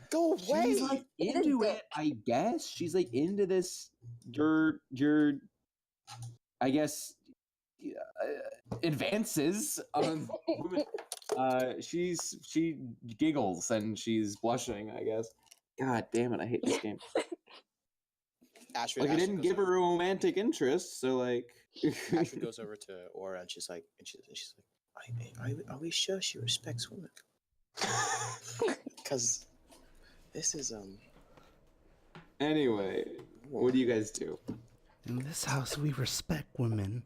Go away. She's like into it, I guess. She's like into this. Your I guess, advances. She giggles and she's blushing, I guess. God damn it, I hate this game. Astrid, like, I didn't give her a romantic interest, so like. Astrid goes over to Aura and she's like, are we sure she respects women? Because this is Anyway, what do you guys do? In this house, we respect women.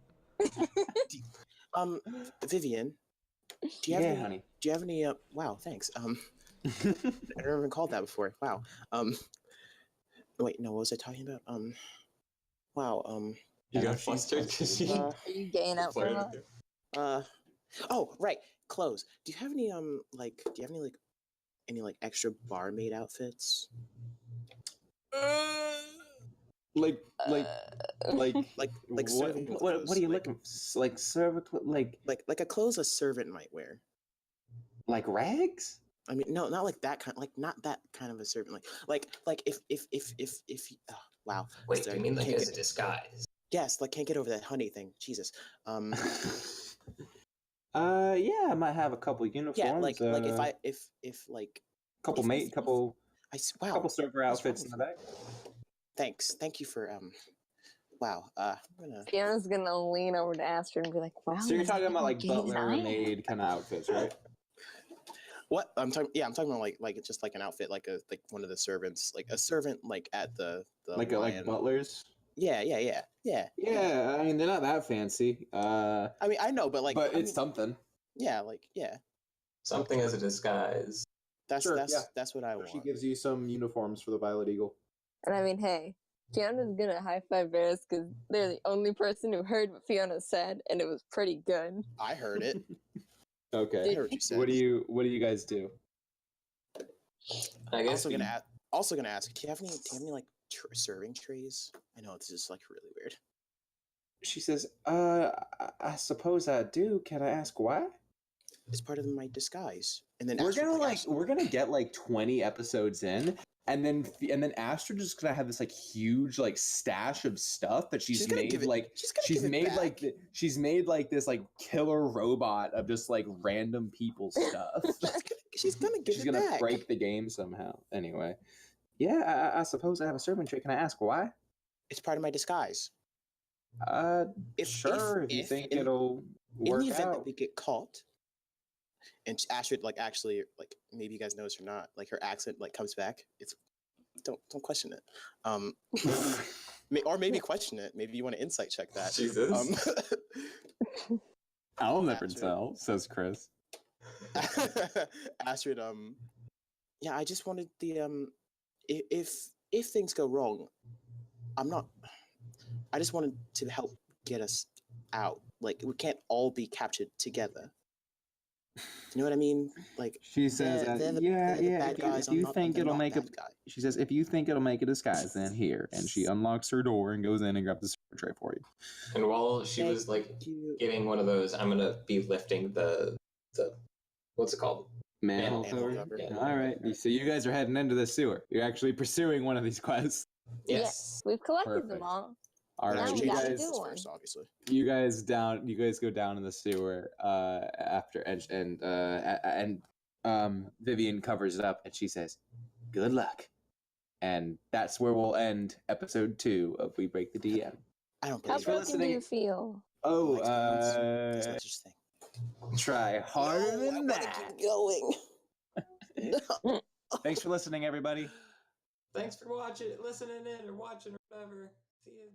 Vivian, do you have any, honey. Do you have any? Wow, thanks. I never even called that before. Wow. Wait, no, what was I talking about? Wow. You got flustered because you. Are you gaying out for a lot? Oh, right. Clothes. Do you have any any extra barmaid outfits? Like Like serving what clothes, are you looking for? Like cervical, like a clothes a servant might wear. like rags? I mean, no, not like that kind. Like not that kind of a servant. Like if. Oh, wow. Wait, Sorry, you mean like can't as a get- disguise? Yes, like can't get over that honey thing. Jesus. Yeah, I might have a couple uniforms. Yeah, like if like couple wow. couple server outfits in the back. Thanks. Thank you for wow. I'm gonna. Fiona's gonna lean over to Astrid and be like, "Wow." So you're talking about like gay as butler I am. maid kind of outfits, right? What I'm talking? Yeah, I'm talking about like it's just like an outfit, like one of the servants, like a servant, like at the like lion. butlers. Yeah. Yeah, I mean they're not that fancy. I mean, I know, but like, but I it's mean, something. yeah. Something as a disguise. That's Sure, that's what I want. She gives you some uniforms for the Violet Eagle. And I mean, hey, Fiona's gonna high five Varis because they're the only person who heard what Fiona said, and it was pretty good. I heard it. Okay. I heard what you said. What do you guys do? I guess Also gonna ask. Do you have any like serving trays? I know this is like really weird. She says, I suppose I do. Can I ask why? it's part of my disguise. And then We're Astrid, gonna like, we're gonna get like 20 episodes in, and then Astrid is gonna have this like huge like stash of stuff that she's gonna made give it- like she's gonna she's give it made back. like she's made like this like killer robot of just like random people's stuff. she's gonna give She's it gonna back. break the game somehow. Anyway, yeah, I suppose I have a servant trait. Can I ask why? It's part of my disguise. Sure, if you think in, it'll in work the event out. that we get caught, and Astrid, like, actually, like, maybe you guys notice or not, like, her accent like comes back. It's don't question it. Or maybe question it. Maybe you want to insight check that. Jesus. I'll never Astrid. tell, says Chris. Astrid, yeah, I just wanted the if things go wrong, I just wanted to help get us out. Like, we can't all be captured together. You know what I mean? Like, She says, they're the bad guys. If you I'm think the it'll not make a, bad guy. she says, if you think it'll make a disguise, then here. And she unlocks her door and goes in and grabs the servant tray for you. And while she was like Thank you. getting one of those, I'm gonna be lifting the what's it called? Manhole Manhole cover. cover. Yeah. All right. So you guys are heading into the sewer. You're actually pursuing one of these quests. Yes. We've collected Perfect. them all. All Now right. we You gotta guys, do one. first, obviously. you guys go down in the sewer after and Vivian covers it up and she says, "Good luck." And that's where we'll end episode 2 of We Break the DM. I don't How believe for it. broken do you feel? Oh, There's no such thing. try harder No, I than wanna that. keep going. Thanks for listening, everybody. Thanks for watching, listening in, or watching, or whatever. See you.